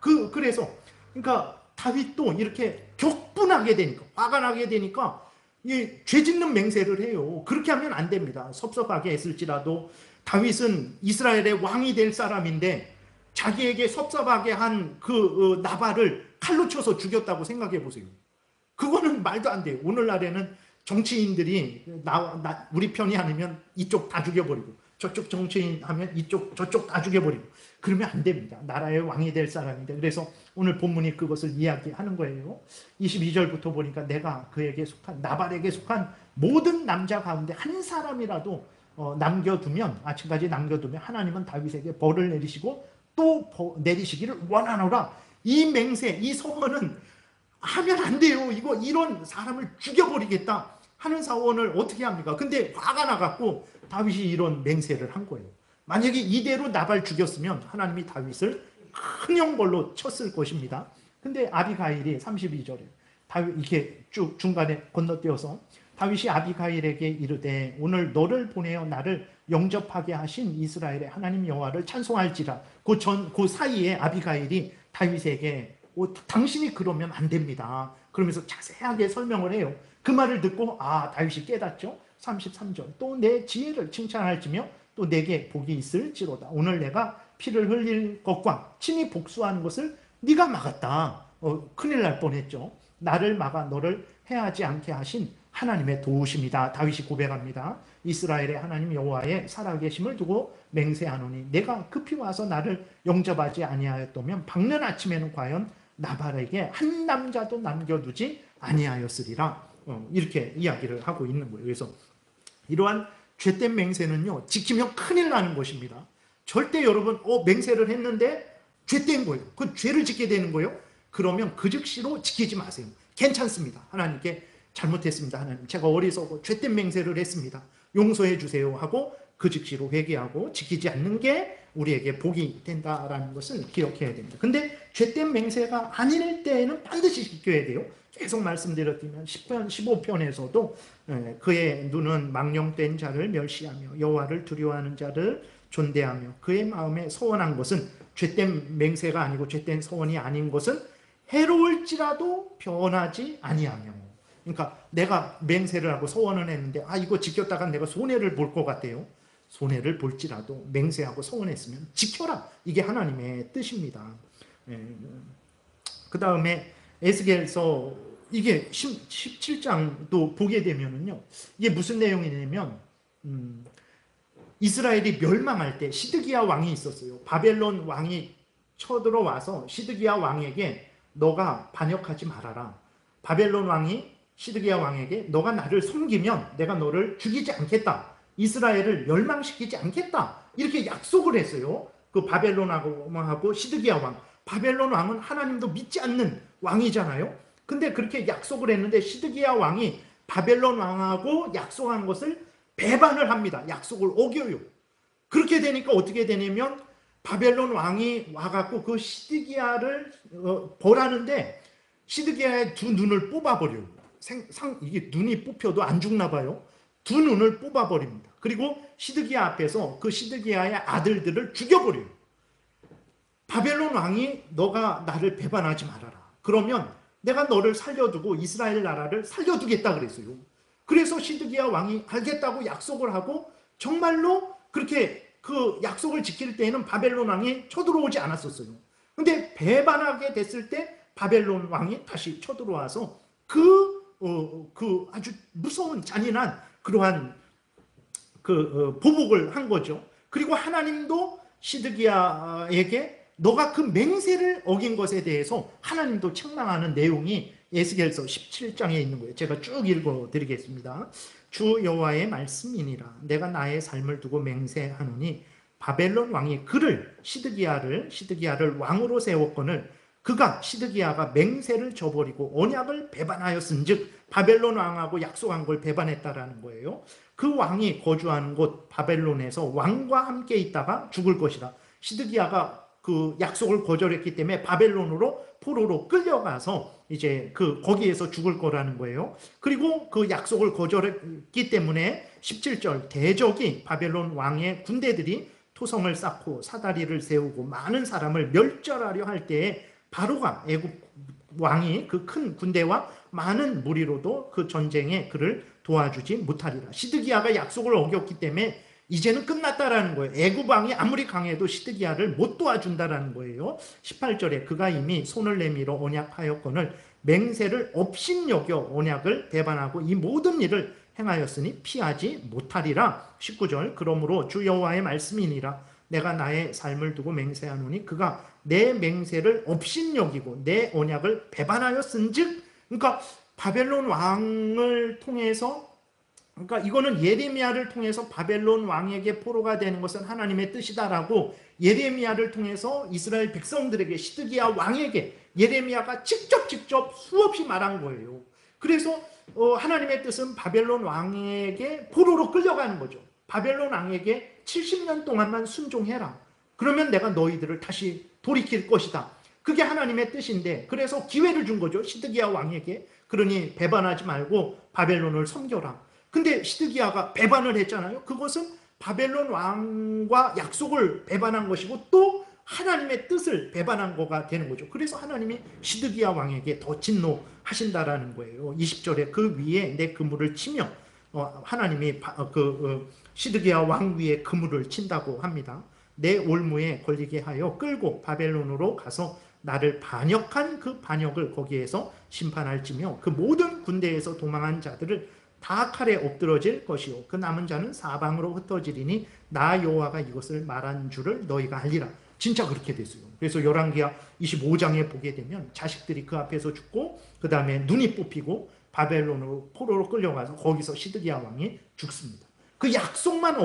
그래서 그러니까 다윗도 이렇게 격분하게 되니까 화가 나게 되니까 죄 짓는 맹세를 해요. 그렇게 하면 안 됩니다. 섭섭하게 했을지라도 다윗은 이스라엘의 왕이 될 사람인데 자기에게 섭섭하게 한 그 나발을 칼로 쳐서 죽였다고 생각해 보세요. 그거는 말도 안 돼요. 오늘날에는 정치인들이 우리 편이 아니면 이쪽 다 죽여버리고 저쪽 정치인 하면 저쪽 다 죽여버리고 그러면 안 됩니다. 나라의 왕이 될 사람인데. 그래서 오늘 본문이 그것을 이야기하는 거예요. 22절부터 보니까 내가 그에게 속한 나발에게 속한 모든 남자 가운데 한 사람이라도 남겨두면 아침까지 남겨두면 하나님은 다윗에게 벌을 내리시고 또 내리시기를 원하노라. 이 맹세, 이 서원은 하면 안 돼요. 이런 사람을 죽여버리겠다 하는 사원을 어떻게 합니까? 근데 화가 나갖고 다윗이 이런 맹세를 한 거예요. 만약에 이대로 나발 죽였으면 하나님이 다윗을 큰 형벌로 쳤을 것입니다. 근데 아비가일이 32절에 다윗 이렇게 쭉 중간에 건너뛰어서 다윗이 아비가일에게 이르되 오늘 너를 보내어 나를 영접하게 하신 이스라엘의 하나님 여호와를 찬송할지라. 그 사이에 아비가일이 다윗에게 당신이 그러면 안 됩니다. 그러면서 자세하게 설명을 해요. 그 말을 듣고 다윗이 깨닫죠. 33절 또 내 지혜를 칭찬할지며 또 내게 복이 있을지로다. 오늘 내가 피를 흘릴 것과 친히 복수하는 것을 네가 막았다. 큰일 날 뻔했죠. 나를 막아 너를 해하지 않게 하신 하나님의 도우심이다. 다윗이 고백합니다. 이스라엘의 하나님 여호와의 살아계심을 두고 맹세하노니 내가 급히 와서 나를 영접하지 아니하였다면 밝는 아침에는 과연 나발에게 한 남자도 남겨두지 아니하였으리라. 이렇게 이야기를 하고 있는 거예요. 그래서 이러한 죄된 맹세는요, 지키면 큰일 나는 것입니다. 절대 여러분 맹세를 했는데 죄된 거예요. 그 죄를 짓게 되는 거예요. 그러면 그 즉시로 지키지 마세요. 괜찮습니다. 하나님께 잘못했습니다. 하나님 제가 어리석고 죄된 맹세를 했습니다. 용서해 주세요 하고 그 즉시로 회개하고 지키지 않는 게 우리에게 복이 된다라는 것을 기억해야 됩니다. 근데 죄된 맹세가 아닐 때에는 반드시 지켜야 돼요. 계속 말씀드렸지만 10편, 15편에서도 그의 눈은 망령된 자를 멸시하며 여호와를 두려워하는 자를 존대하며 그의 마음에 서원한 것은 죄된 맹세가 아니고 죄된 서원이 아닌 것은 해로울지라도 변하지 아니하며. 그러니까 내가 맹세를 하고 서원을 했는데 이거 지켰다가 내가 손해를 볼 것 같아요. 손해를 볼지라도 맹세하고 서원했으면 지켜라. 이게 하나님의 뜻입니다. 그 다음에 에스겔서 이게 17장도 보게 되면은요, 이게 무슨 내용이냐면 이스라엘이 멸망할 때 시드기야 왕이 있었어요. 바벨론 왕이 쳐들어와서 시드기야 왕에게 너가 반역하지 말아라. 바벨론 왕이 시드기야 왕에게 너가 나를 섬기면 내가 너를 죽이지 않겠다. 이스라엘을 멸망시키지 않겠다. 이렇게 약속을 했어요. 그 바벨론 왕하고 시드기야 왕. 바벨론 왕은 하나님도 믿지 않는 왕이잖아요. 근데 그렇게 약속을 했는데 시드기야 왕이 바벨론 왕하고 약속한 것을 배반을 합니다. 약속을 어겨요. 그렇게 되니까 어떻게 되냐면 바벨론 왕이 와갖고 그 시드기야를 벌하는데 시드기야의 두 눈을 뽑아버려요. 이게 눈이 뽑혀도 안 죽나 봐요. 두 눈을 뽑아버립니다. 그리고 시드기야 앞에서 그 시드기야의 아들들을 죽여버려요. 바벨론 왕이 너가 나를 배반하지 말아라. 그러면 내가 너를 살려두고 이스라엘 나라를 살려두겠다 그랬어요. 그래서 시드기야 왕이 알겠다고 약속을 하고 정말로 그렇게 그 약속을 지킬 때에는 바벨론 왕이 쳐들어오지 않았었어요. 근데 배반하게 됐을 때 바벨론 왕이 다시 쳐들어와서 그 아주 무서운 잔인한 그러한 보복을 한 거죠. 그리고 하나님도 시드기야에게 너가 그 맹세를 어긴 것에 대해서 하나님도 책망하는 내용이 에스겔서 17장에 있는 거예요. 제가 쭉 읽어드리겠습니다. 주 여호와의 말씀이니라. 내가 나의 삶을 두고 맹세하노니 바벨론 왕이 그를 시드기야를 왕으로 세웠거늘 그가 시드기야가 맹세를 저버리고 언약을 배반하였은즉 바벨론 왕하고 약속한 걸 배반했다라는 거예요. 그 왕이 거주하는 곳 바벨론에서 왕과 함께 있다가 죽을 것이다. 시드기야가 그 약속을 거절했기 때문에 바벨론으로 포로로 끌려가서 이제 거기에서 죽을 거라는 거예요. 그리고 그 약속을 거절했기 때문에 17절 대적이 바벨론 왕의 군대들이 토성을 쌓고 사다리를 세우고 많은 사람을 멸절하려 할 때에 바로가 애굽 왕이 그 큰 군대와 많은 무리로도 그 전쟁에 그를 도와주지 못하리라. 시드기야가 약속을 어겼기 때문에 이제는 끝났다라는 거예요. 애굽 왕이 아무리 강해도 시드기야를 못 도와준다라는 거예요. 18절에 그가 이미 손을 내밀어 언약하였거늘 맹세를 업신여겨 언약을 배반하고 이 모든 일을 행하였으니 피하지 못하리라. 19절 그러므로 주 여호와의 말씀이니라. 내가 나의 삶을 두고 맹세하노니 그가 내 맹세를 업신여기고 내 언약을 배반하였은즉, 그러니까 바벨론 왕을 통해서, 그러니까 이거는 예레미야를 통해서 바벨론 왕에게 포로가 되는 것은 하나님의 뜻이다라고 예레미야를 통해서 이스라엘 백성들에게 시드기야 왕에게 예레미야가 직접 수없이 말한 거예요. 그래서 하나님의 뜻은 바벨론 왕에게 포로로 끌려가는 거죠. 바벨론 왕에게 70년 동안만 순종해라. 그러면 내가 너희들을 다시 돌이킬 것이다. 그게 하나님의 뜻인데, 그래서 기회를 준 거죠. 시드기야 왕에게. 그러니 배반하지 말고 바벨론을 섬겨라. 근데 시드기야가 배반을 했잖아요. 그것은 바벨론 왕과 약속을 배반한 것이고 또 하나님의 뜻을 배반한 거가 되는 거죠. 그래서 하나님이 시드기야 왕에게 더 진노하신다라는 거예요. 20절에 그 위에 내 그물을 치며, 하나님이 시드기야 왕 위에 그물을 친다고 합니다. 내 올무에 걸리게 하여 끌고 바벨론으로 가서 나를 반역한 그 반역을 거기에서 심판할지며 그 모든 군대에서 도망한 자들을 다 칼에 엎드러질 것이요 그 남은 자는 사방으로 흩어지리니 나 여호와가 이것을 말한 줄을 너희가 알리라. 진짜 그렇게 됐어요. 그래서 열왕기하 25장에 보게 되면 자식들이 그 앞에서 죽고 그 다음에 눈이 뽑히고 바벨론으로 포로로 끌려가서 거기서 시드기야 왕이 죽습니다. 그 약속만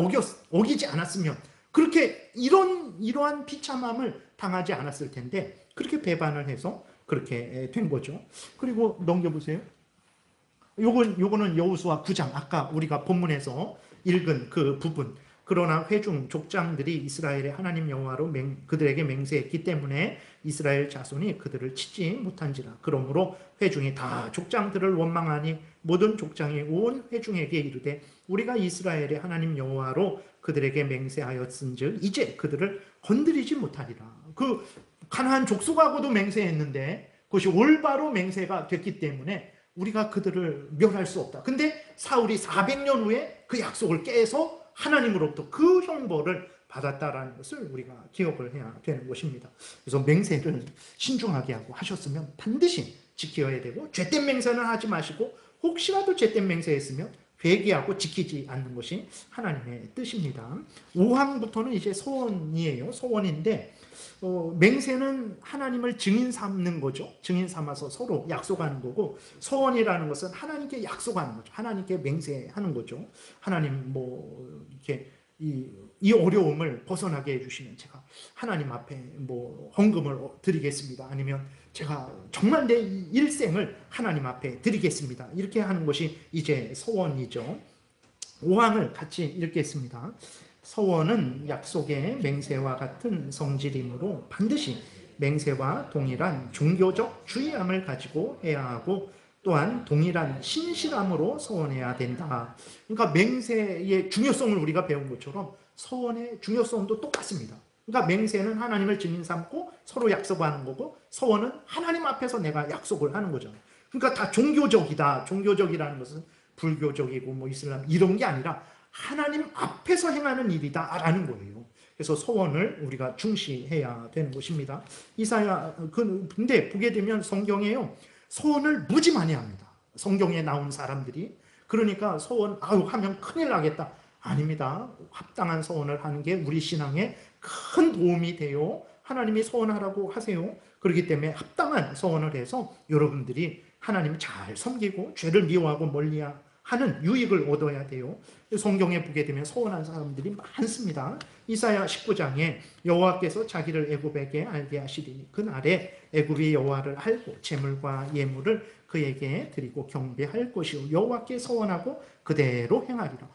어기지 않았으면 그렇게 이러한 비참함을 당하지 않았을 텐데 그렇게 배반을 해서 그렇게 된 거죠. 그리고 넘겨보세요. 요거는 여호수아 9장, 아까 우리가 본문에서 읽은 그 부분. 그러나 회중 족장들이 이스라엘의 하나님 여호와로 그들에게 맹세했기 때문에 이스라엘 자손이 그들을 치지 못한지라. 그러므로 회중이 다 족장들을 원망하니 모든 족장이 온 회중에게 이르되 우리가 이스라엘의 하나님 여호와로 그들에게 맹세하였은즉 이제 그들을 건드리지 못하리라. 그 가나안 족속하고도 맹세했는데 그것이 올바로 맹세가 됐기 때문에 우리가 그들을 멸할 수 없다. 근데 사울이 400년 후에 그 약속을 깨서 하나님으로부터 그 형벌을 받았다라는 것을 우리가 기억을 해야 되는 것입니다. 그래서 맹세를 신중하게 하고 하셨으면 반드시 지켜야 되고 죄된 맹세는 하지 마시고 혹시라도 죄된 맹세했으면 회개하고 지키지 않는 것이 하나님의 뜻입니다. 5항부터는 이제 서원이에요. 서원인데 맹세는 하나님을 증인 삼는 거죠. 증인 삼아서 서로 약속하는 거고 서원이라는 것은 하나님께 약속하는 거죠. 하나님께 맹세하는 거죠. 하나님 이렇게 이 어려움을 벗어나게 해주시면 제가 하나님 앞에 헌금을 드리겠습니다. 아니면 제가 정말 내 일생을 하나님 앞에 드리겠습니다. 이렇게 하는 것이 이제 서원이죠. 5항을 같이 읽겠습니다. 서원은 약속의 맹세와 같은 성질이므로 반드시 맹세와 동일한 종교적 주의함을 가지고 해야 하고 또한 동일한 신실함으로 서원해야 된다. 그러니까 맹세의 중요성을 우리가 배운 것처럼 서원의 중요성도 똑같습니다. 그러니까 맹세는 하나님을 증인 삼고 서로 약속하는 거고 서원은 하나님 앞에서 내가 약속을 하는 거죠. 그러니까 다 종교적이다. 종교적이라는 것은 불교적이고 뭐 이슬람 이런 게 아니라 하나님 앞에서 행하는 일이다라는 거예요. 그래서 서원을 우리가 중시해야 되는 것입니다. 이사야 근데 보게 되면 성경에요. 서원을 무지 많이 합니다. 성경에 나온 사람들이. 그러니까 서원 하면 큰일 나겠다. 아닙니다. 합당한 서원을 하는 게 우리 신앙에 큰 도움이 돼요. 하나님이 서원하라고 하세요. 그렇기 때문에 합당한 서원을 해서 여러분들이 하나님을 잘 섬기고 죄를 미워하고 멀리하는 유익을 얻어야 돼요. 성경에 보게 되면 서원한 사람들이 많습니다. 이사야 19장에 여호와께서 자기를 애굽에게 알게 하시리니 그날에 애굽이 여호와를 알고 재물과 예물을 그에게 드리고 경배할 것이요 여호와께 서원하고 그대로 행하리라.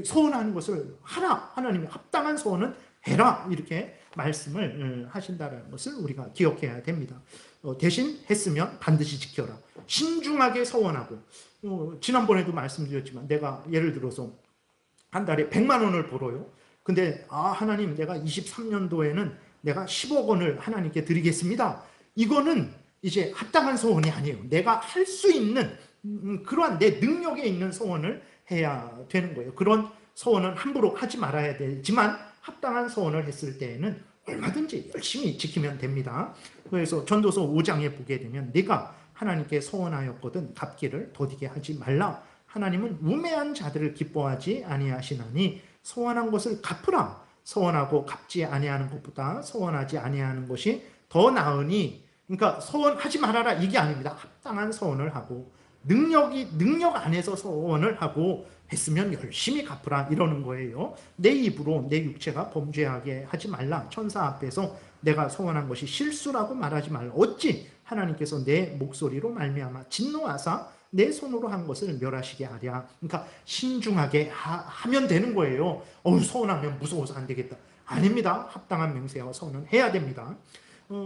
서원하는 것을 하라. 하나님이 합당한 서원은 해라. 이렇게 말씀을 하신다는 것을 우리가 기억해야 됩니다. 대신 했으면 반드시 지켜라. 신중하게 서원하고 지난번에도 말씀드렸지만 내가 예를 들어서 한 달에 100만 원을 벌어요. 근데 하나님 내가 23년도에는 내가 10억 원을 하나님께 드리겠습니다. 이거는 이제 합당한 서원이 아니에요. 내가 할 수 있는 그러한 내 능력에 있는 서원을 해야 되는 거예요. 그런 서원은 함부로 하지 말아야 되지만 합당한 서원을 했을 때에는 얼마든지 열심히 지키면 됩니다. 그래서 전도서 5장에 보게 되면 네가 하나님께 서원하였거든 갚기를 더디게 하지 말라. 하나님은 우매한 자들을 기뻐하지 아니하시나니 서원한 것을 갚으라. 서원하고 갚지 아니하는 것보다 서원하지 아니하는 것이 더 나으니 그러니까 서원하지 말아라 이게 아닙니다. 합당한 서원을 하고 능력 안에서 서원을 하고 했으면 열심히 갚으라 이러는 거예요. 내 입으로 내 육체가 범죄하게 하지 말라. 천사 앞에서 내가 서원한 것이 실수라고 말하지 말라. 어찌 하나님께서 내 목소리로 말미암아 진노하사 내 손으로 한 것을 멸하시게 하랴. 그러니까 신중하게 하면 되는 거예요. 서원하면 무서워서 안 되겠다. 아닙니다. 합당한 맹세와 서원은 해야 됩니다.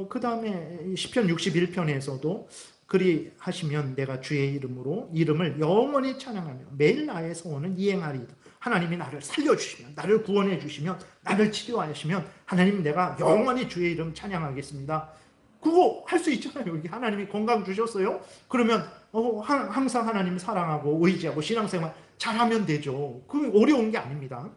그 다음에 시편 61편에서도 그리하시면 내가 주의 이름을 영원히 찬양하며 매일 나의 소원은 이행하리이다. 하나님이 나를 살려주시면 나를 구원해 주시면 나를 치료하시면 하나님 내가 영원히 주의 이름 찬양하겠습니다. 그거 할 수 있잖아요. 여기 하나님이 건강 주셨어요. 그러면 항상 하나님 사랑하고 의지하고 신앙생활 잘하면 되죠. 그 어려운 게 아닙니다.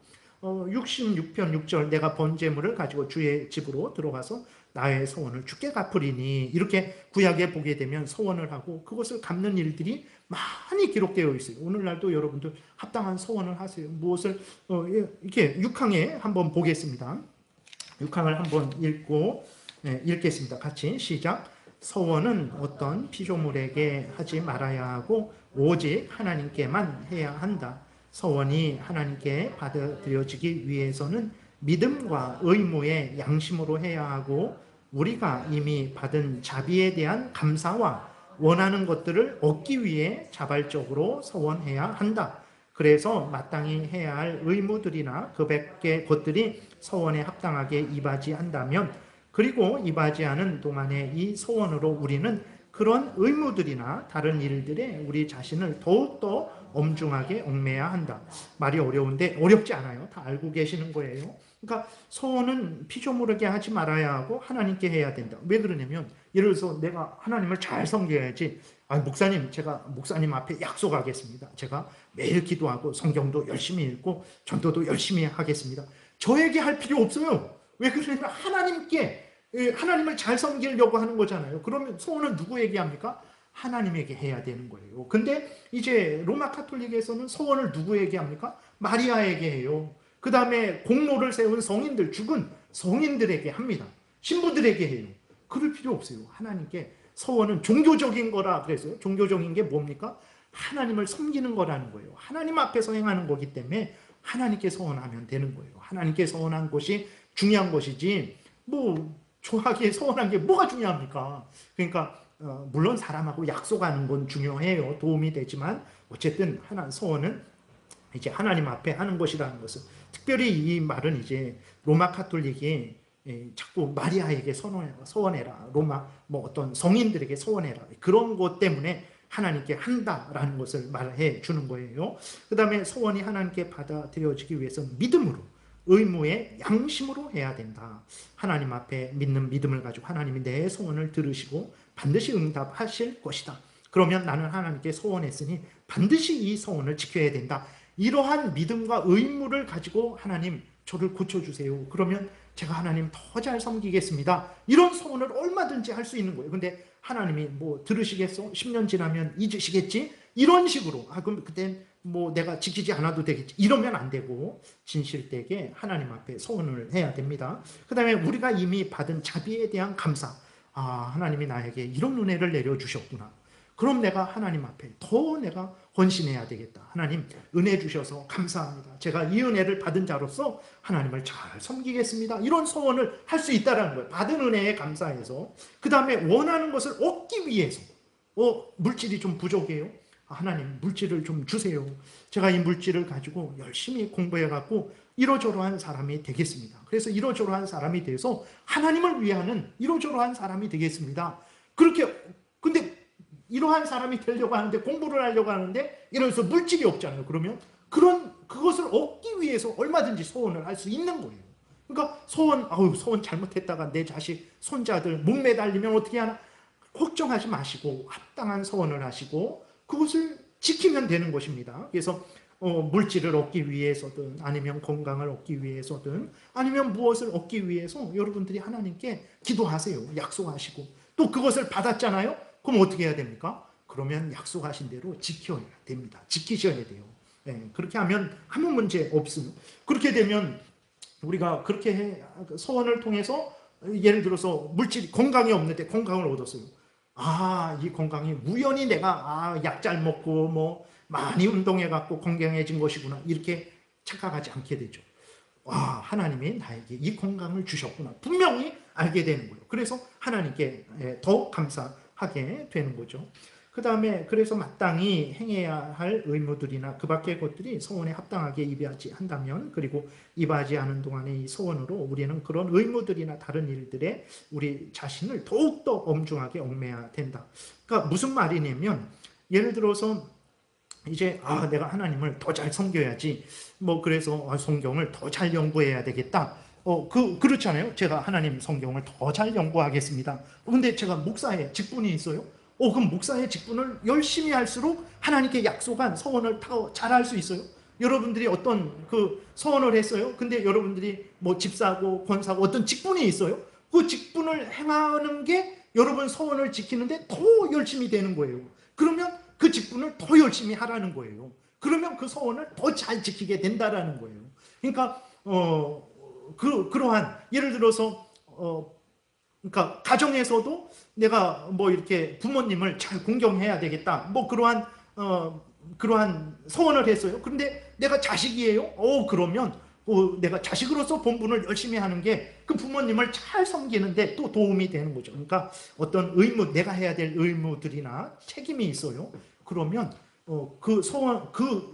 66편 6절 내가 번제물을 가지고 주의 집으로 들어가서 나의 소원을 주께 갚으리니 이렇게 구약에 보게 되면 소원을 하고 그것을 갚는 일들이 많이 기록되어 있어요. 오늘날도 여러분들 합당한 소원을 하세요. 무엇을 이렇게 6항에 한번 보겠습니다. 6항을 한번 읽겠습니다. 같이 시작. 서원은 어떤 피조물에게 하지 말아야 하고 오직 하나님께만 해야 한다. 서원이 하나님께 받아들여지기 위해서는 믿음과 의무의 양심으로 해야 하고 우리가 이미 받은 자비에 대한 감사와 원하는 것들을 얻기 위해 자발적으로 서원해야 한다. 그래서 마땅히 해야 할 의무들이나 그 밖의 것들이 서원에 합당하게 이바지한다면 그리고 이바지하는 동안에 이 서원으로 우리는 그런 의무들이나 다른 일들에 우리 자신을 더욱더 엄중하게 얽매야 한다. 말이 어려운데 어렵지 않아요. 다 알고 계시는 거예요. 그러니까 서원은 피조물에게 하지 말아야 하고 하나님께 해야 된다. 왜 그러냐면 예를 들어서 내가 하나님을 잘 섬겨야지. 목사님 제가 목사님 앞에 약속하겠습니다. 제가 매일 기도하고 성경도 열심히 읽고 전도도 열심히 하겠습니다. 저에게 할 필요 없어요. 왜 그러냐면 하나님을 잘 섬기려고 하는 거잖아요. 그러면 서원은 누구에게 합니까? 하나님에게 해야 되는 거예요. 근데 이제 로마 카톨릭에서는 서원을 누구에게 합니까? 마리아에게 해요. 그 다음에 공로를 세운 성인들, 죽은 성인들에게 합니다. 신부들에게 해요. 그럴 필요 없어요. 하나님께. 서원은 종교적인 거라 그래서요. 종교적인 게 뭡니까? 하나님을 섬기는 거라는 거예요. 하나님 앞에서 행하는 거기 때문에 하나님께 서원하면 되는 거예요. 하나님께 서원한 것이 중요한 것이지 좋아하게 서원한 게 뭐가 중요합니까? 그러니까 물론 사람하고 약속하는 건 중요해요. 도움이 되지만 어쨌든 서원은 이제 하나님 앞에 하는 것이라는 것은, 특별히 이 말은 이제 로마 카톨릭이 자꾸 마리아에게 소원해라, 로마 뭐 어떤 성인들에게 소원해라, 그런 것 때문에 하나님께 한다라는 것을 말해 주는 거예요. 그 다음에 소원이 하나님께 받아들여지기 위해서는 믿음으로, 의무에 양심으로 해야 된다. 하나님 앞에 믿는 믿음을 가지고 하나님이 내 소원을 들으시고 반드시 응답하실 것이다. 그러면 나는 하나님께 소원했으니 반드시 이 소원을 지켜야 된다. 이러한 믿음과 의무를 가지고 하나님 저를 고쳐주세요. 그러면 제가 하나님 더 잘 섬기겠습니다. 이런 소원을 얼마든지 할 수 있는 거예요. 근데 하나님이 뭐 들으시겠어? 10년 지나면 잊으시겠지? 이런 식으로 그럼 그땐 뭐 내가 지키지 않아도 되겠지, 이러면 안 되고 진실되게 하나님 앞에 소원을 해야 됩니다. 그 다음에 우리가 이미 받은 자비에 대한 감사, 하나님이 나에게 이런 은혜를 내려주셨구나, 그럼 내가 하나님 앞에 더 내가 헌신해야 되겠다. 하나님 은혜 주셔서 감사합니다. 제가 이 은혜를 받은 자로서 하나님을 잘 섬기겠습니다. 이런 소원을 할 수 있다는 거예요. 받은 은혜에 감사해서. 그 다음에 원하는 것을 얻기 위해서, 물질이 좀 부족해요. 하나님 물질을 좀 주세요. 제가 이 물질을 가지고 열심히 공부해갖고 이러저러한 사람이 되겠습니다. 그래서 이러저러한 사람이 돼서 하나님을 위하는 이러저러한 사람이 되겠습니다. 그렇게, 근데 이러한 사람이 되려고 하는데, 공부를 하려고 하는데 이래서 물질이 없잖아요. 그러면 그것을 얻기 위해서 얼마든지 소원을 할 수 있는 거예요. 그러니까 소원 잘못했다가 내 자식, 손자들 목매달리면 어떻게 하나, 걱정하지 마시고 합당한 소원을 하시고 그것을 지키면 되는 것입니다. 그래서 물질을 얻기 위해서든 아니면 건강을 얻기 위해서든 아니면 무엇을 얻기 위해서 여러분들이 하나님께 기도하세요. 약속하시고 또 그것을 받았잖아요. 그럼 어떻게 해야 됩니까? 그러면 약속하신 대로 지켜야 됩니다. 지키셔야 돼요. 그렇게 하면 아무 문제 없습니다. 그렇게 되면 우리가 그렇게 소원을 통해서 예를 들어서 건강이 없는데 건강을 얻었어요. 이 건강이 우연히 내가 약 잘 먹고 뭐 많이 운동해갖고 건강해진 것이구나, 이렇게 착각하지 않게 되죠. 하나님이 나에게 이 건강을 주셨구나, 분명히 알게 되는 거예요. 그래서 하나님께 더 감사하게 되는 거죠. 그 다음에 그래서 마땅히 행해야 할 의무들이나 그 밖의 것들이 소원에 합당하게 입하지 한다면, 그리고 입하지 않은 동안의 이 소원으로 우리는 그런 의무들이나 다른 일들에 우리 자신을 더욱더 엄중하게 얽매야 된다. 그러니까 무슨 말이냐면, 예를 들어서 이제 내가 하나님을 더 잘 섬겨야지, 뭐 그래서 성경을 더 잘 연구해야 되겠다. 그렇잖아요. 제가 하나님 성경을 더 잘 연구하겠습니다. 근데 제가 목사의 직분이 있어요. 그럼 목사의 직분을 열심히 할수록 하나님께 약속한 소원을 더 잘할 수 있어요. 여러분들이 어떤 그 소원을 했어요. 근데 여러분들이 뭐 집사고 권사고 어떤 직분이 있어요. 그 직분을 행하는 게 여러분 소원을 지키는데 더 열심히 되는 거예요. 그러면 그 직분을 더 열심히 하라는 거예요. 그러면 그 소원을 더 잘 지키게 된다라는 거예요. 그러니까 그러한 예를 들어서 그러니까 가정에서도 내가 뭐 이렇게 부모님을 잘 공경해야 되겠다, 뭐 그러한 소원을 했어요. 그런데 내가 자식이에요. 그러면 내가 자식으로서 본분을 열심히 하는 게 그 부모님을 잘 섬기는데 또 도움이 되는 거죠. 그러니까 어떤 내가 해야 될 의무들이나 책임이 있어요. 그러면 그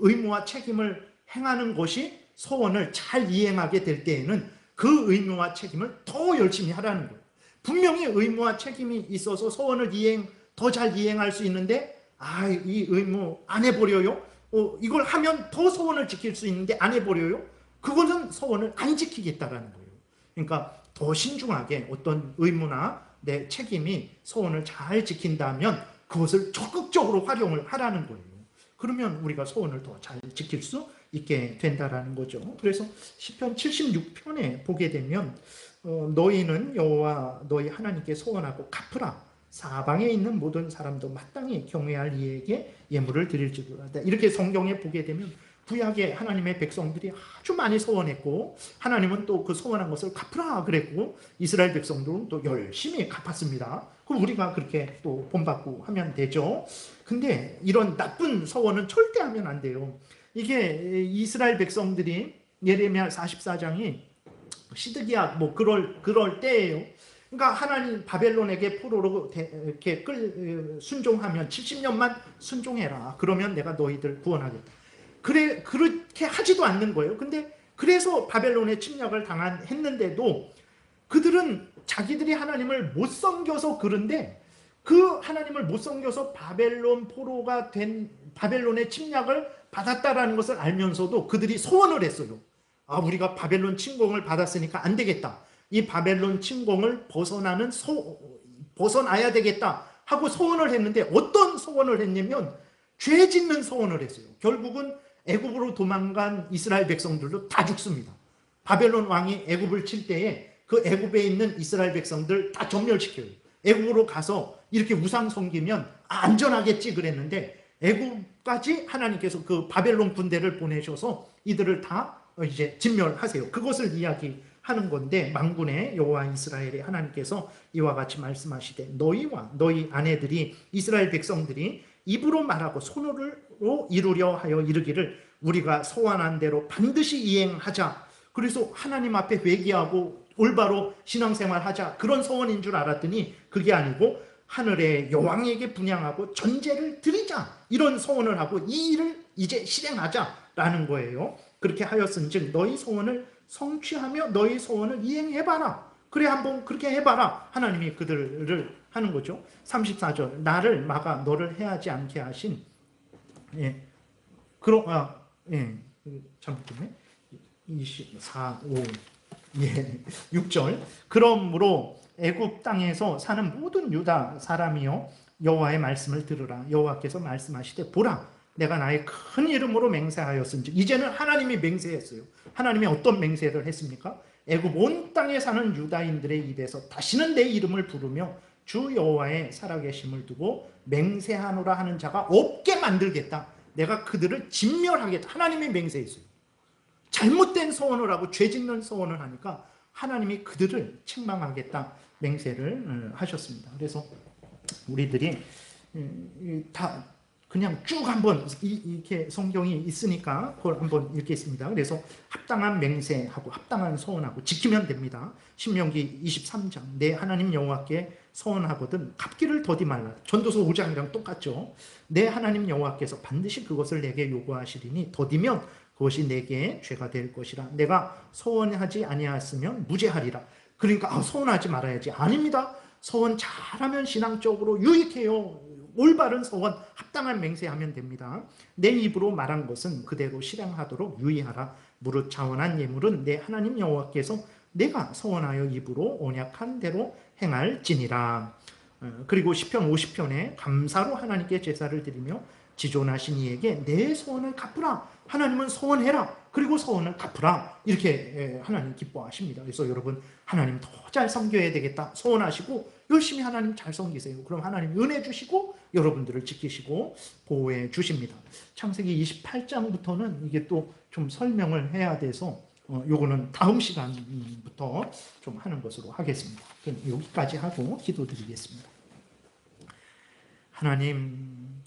의무와 책임을 행하는 것이 소원을 잘 이행하게 될 때에는 그 의무와 책임을 더 열심히 하라는 거예요. 분명히 의무와 책임이 있어서 소원을 더 잘 이행할 수 있는데 이 의무 안 해버려요. 이걸 하면 더 소원을 지킬 수 있는데 안 해버려요. 그거는 소원을 안 지키겠다라는 거예요. 그러니까 더 신중하게 어떤 의무나 내 책임이 소원을 잘 지킨다면 그것을 적극적으로 활용을 하라는 거예요. 그러면 우리가 소원을 더 잘 지킬 수 있게 된다라는 거죠. 그래서 시편 76편에 보게 되면 너희는 여호와 너희 하나님께 소원하고 갚으라. 사방에 있는 모든 사람도 마땅히 경외할 이에게 예물을 드릴지도다. 이렇게 성경에 보게 되면 구약에 하나님의 백성들이 아주 많이 소원했고 하나님은 또 그 소원한 것을 갚으라 그랬고 이스라엘 백성들은 또 열심히 갚았습니다. 그럼 우리가 그렇게 또 본받고 하면 되죠. 근데 이런 나쁜 소원은 절대 하면 안 돼요. 이게 이스라엘 백성들이 예레미야 44장이 시드기야 뭐 그럴 때예요. 그러니까 하나님 바벨론에게 포로로 이렇게 순종하면 70년만 순종해라. 그러면 내가 너희들 구원하겠다. 그렇게 하지도 않는 거예요. 근데 그래서 바벨론의 침략을 했는데도 그들은 자기들이 하나님을 못 섬겨서 그런데 그 하나님을 못 섬겨서 바벨론 포로가 된 바벨론의 침략을 받았다라는 것을 알면서도 그들이 소원을 했어요. 아, 우리가 바벨론 침공을 받았으니까 안 되겠다. 이 바벨론 침공을 벗어나야 되겠다 하고 소원을 했는데 어떤 소원을 했냐면 죄 짓는 소원을 했어요. 결국은 애굽으로 도망간 이스라엘 백성들도 다 죽습니다. 바벨론 왕이 애굽을 칠 때에 그 애굽에 있는 이스라엘 백성들 다 전멸시켜요. 애굽으로 가서 이렇게 우상 섬기면 안전하겠지 그랬는데 애굽까지 하나님께서 그 바벨론 군대를 보내셔서 이들을 다 이제 진멸하세요. 그것을 이야기하는 건데 만군의 여호와 이스라엘의 하나님께서 이와 같이 말씀하시되 너희와 너희 아내들이 이스라엘 백성들이 입으로 말하고 손으로 이루려 하여 이르기를 우리가 소원한 대로 반드시 이행하자. 그래서 하나님 앞에 회개하고 올바로 신앙생활하자 그런 소원인 줄 알았더니 그게 아니고 하늘의 여왕에게 분향하고 전제를 드리자 이런 소원을 하고 이 일을 이제 실행하자라는 거예요. 그렇게 하였은즉 너희 소원을 성취하며 너희 소원을 이행해봐라. 그래 한번 그렇게 해봐라. 하나님이 그들을 하는 거죠. 34절 나를 막아 너를 해하지 않게 하신 잘못됐네. 24, 5 6절 그러므로 애굽 땅에서 사는 모든 유다 사람이여 여호와의 말씀을 들으라. 여호와께서 말씀하시되 보라 내가 나의 큰 이름으로 맹세하였은즉 이제는 하나님이 맹세했어요. 하나님이 어떤 맹세를 했습니까? 애굽 온 땅에 사는 유다인들의 입에서 다시는 내 이름을 부르며 주 여호와의 살아계심을 두고 맹세하노라 하는 자가 없게 만들겠다. 내가 그들을 진멸하겠다. 하나님이 맹세했어요. 잘못된 소원을 하고 죄 짓는 소원을 하니까 하나님이 그들을 책망하겠다 맹세를 하셨습니다. 그래서 우리들이 다 그냥 쭉 한번 이렇게 성경이 있으니까 그걸 한번 읽겠습니다. 그래서 합당한 맹세하고 합당한 소원하고 지키면 됩니다. 신명기 23장 내 하나님 여호와께 소원하거든 갚기를 더디 말라. 전도서 5장이랑 똑같죠. 내 하나님 여호와께서 반드시 그것을 내게 요구하시리니 더디면 그것이 내게 죄가 될 것이라. 내가 소원하지 아니하였으면 무죄하리라. 그러니까 소원하지 말아야지. 아닙니다. 소원 잘하면 신앙적으로 유익해요. 올바른 소원, 합당한 맹세하면 됩니다. 내 입으로 말한 것은 그대로 실행하도록 유의하라. 무릇 자원한 예물은 내 하나님 여호와께서 내가 소원하여 입으로 언약한 대로 행할지니라. 그리고 시편 50편에 감사로 하나님께 제사를 드리며 지존하신 이에게 내 소원을 갚으라. 하나님은 소원해라. 그리고 소원을 갚으라. 이렇게 하나님 기뻐하십니다. 그래서 여러분 하나님 더 잘 섬겨야 되겠다. 소원하시고 열심히 하나님 잘 섬기세요. 그럼 하나님 은혜 주시고 여러분들을 지키시고 보호해 주십니다. 창세기 28장부터는 이게 또 좀 설명을 해야 돼서 요거는 다음 시간부터 좀 하는 것으로 하겠습니다. 그럼 여기까지 하고 기도드리겠습니다. 하나님,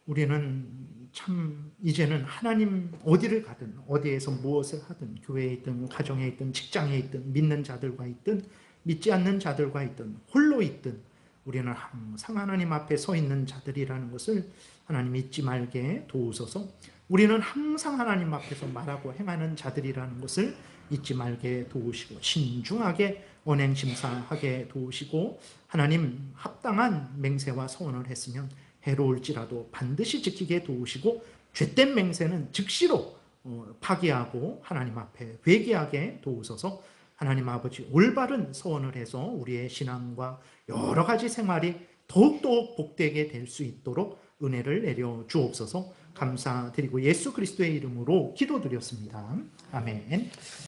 우리는 참 이제는 하나님 어디를 가든 어디에서 무엇을 하든 교회에 있든 가정에 있든 직장에 있든 믿는 자들과 있든 믿지 않는 자들과 있든 홀로 있든 우리는 항상 하나님 앞에 서 있는 자들이라는 것을 하나님 잊지 말게 도우소서. 우리는 항상 하나님 앞에서 말하고 행하는 자들이라는 것을 잊지 말게 도우시고 신중하게 언행심사하게 도우시고 하나님 합당한 맹세와 소원을 했으면 해로울지라도 반드시 지키게 도우시고 죄된 맹세는 즉시로 파기하고 하나님 앞에 회개하게 도우소서. 하나님 아버지 올바른 소원을 해서 우리의 신앙과 여러 가지 생활이 더욱더 복되게 될 수 있도록 은혜를 내려 주옵소서. 감사드리고 예수 그리스도의 이름으로 기도드렸습니다. 아멘.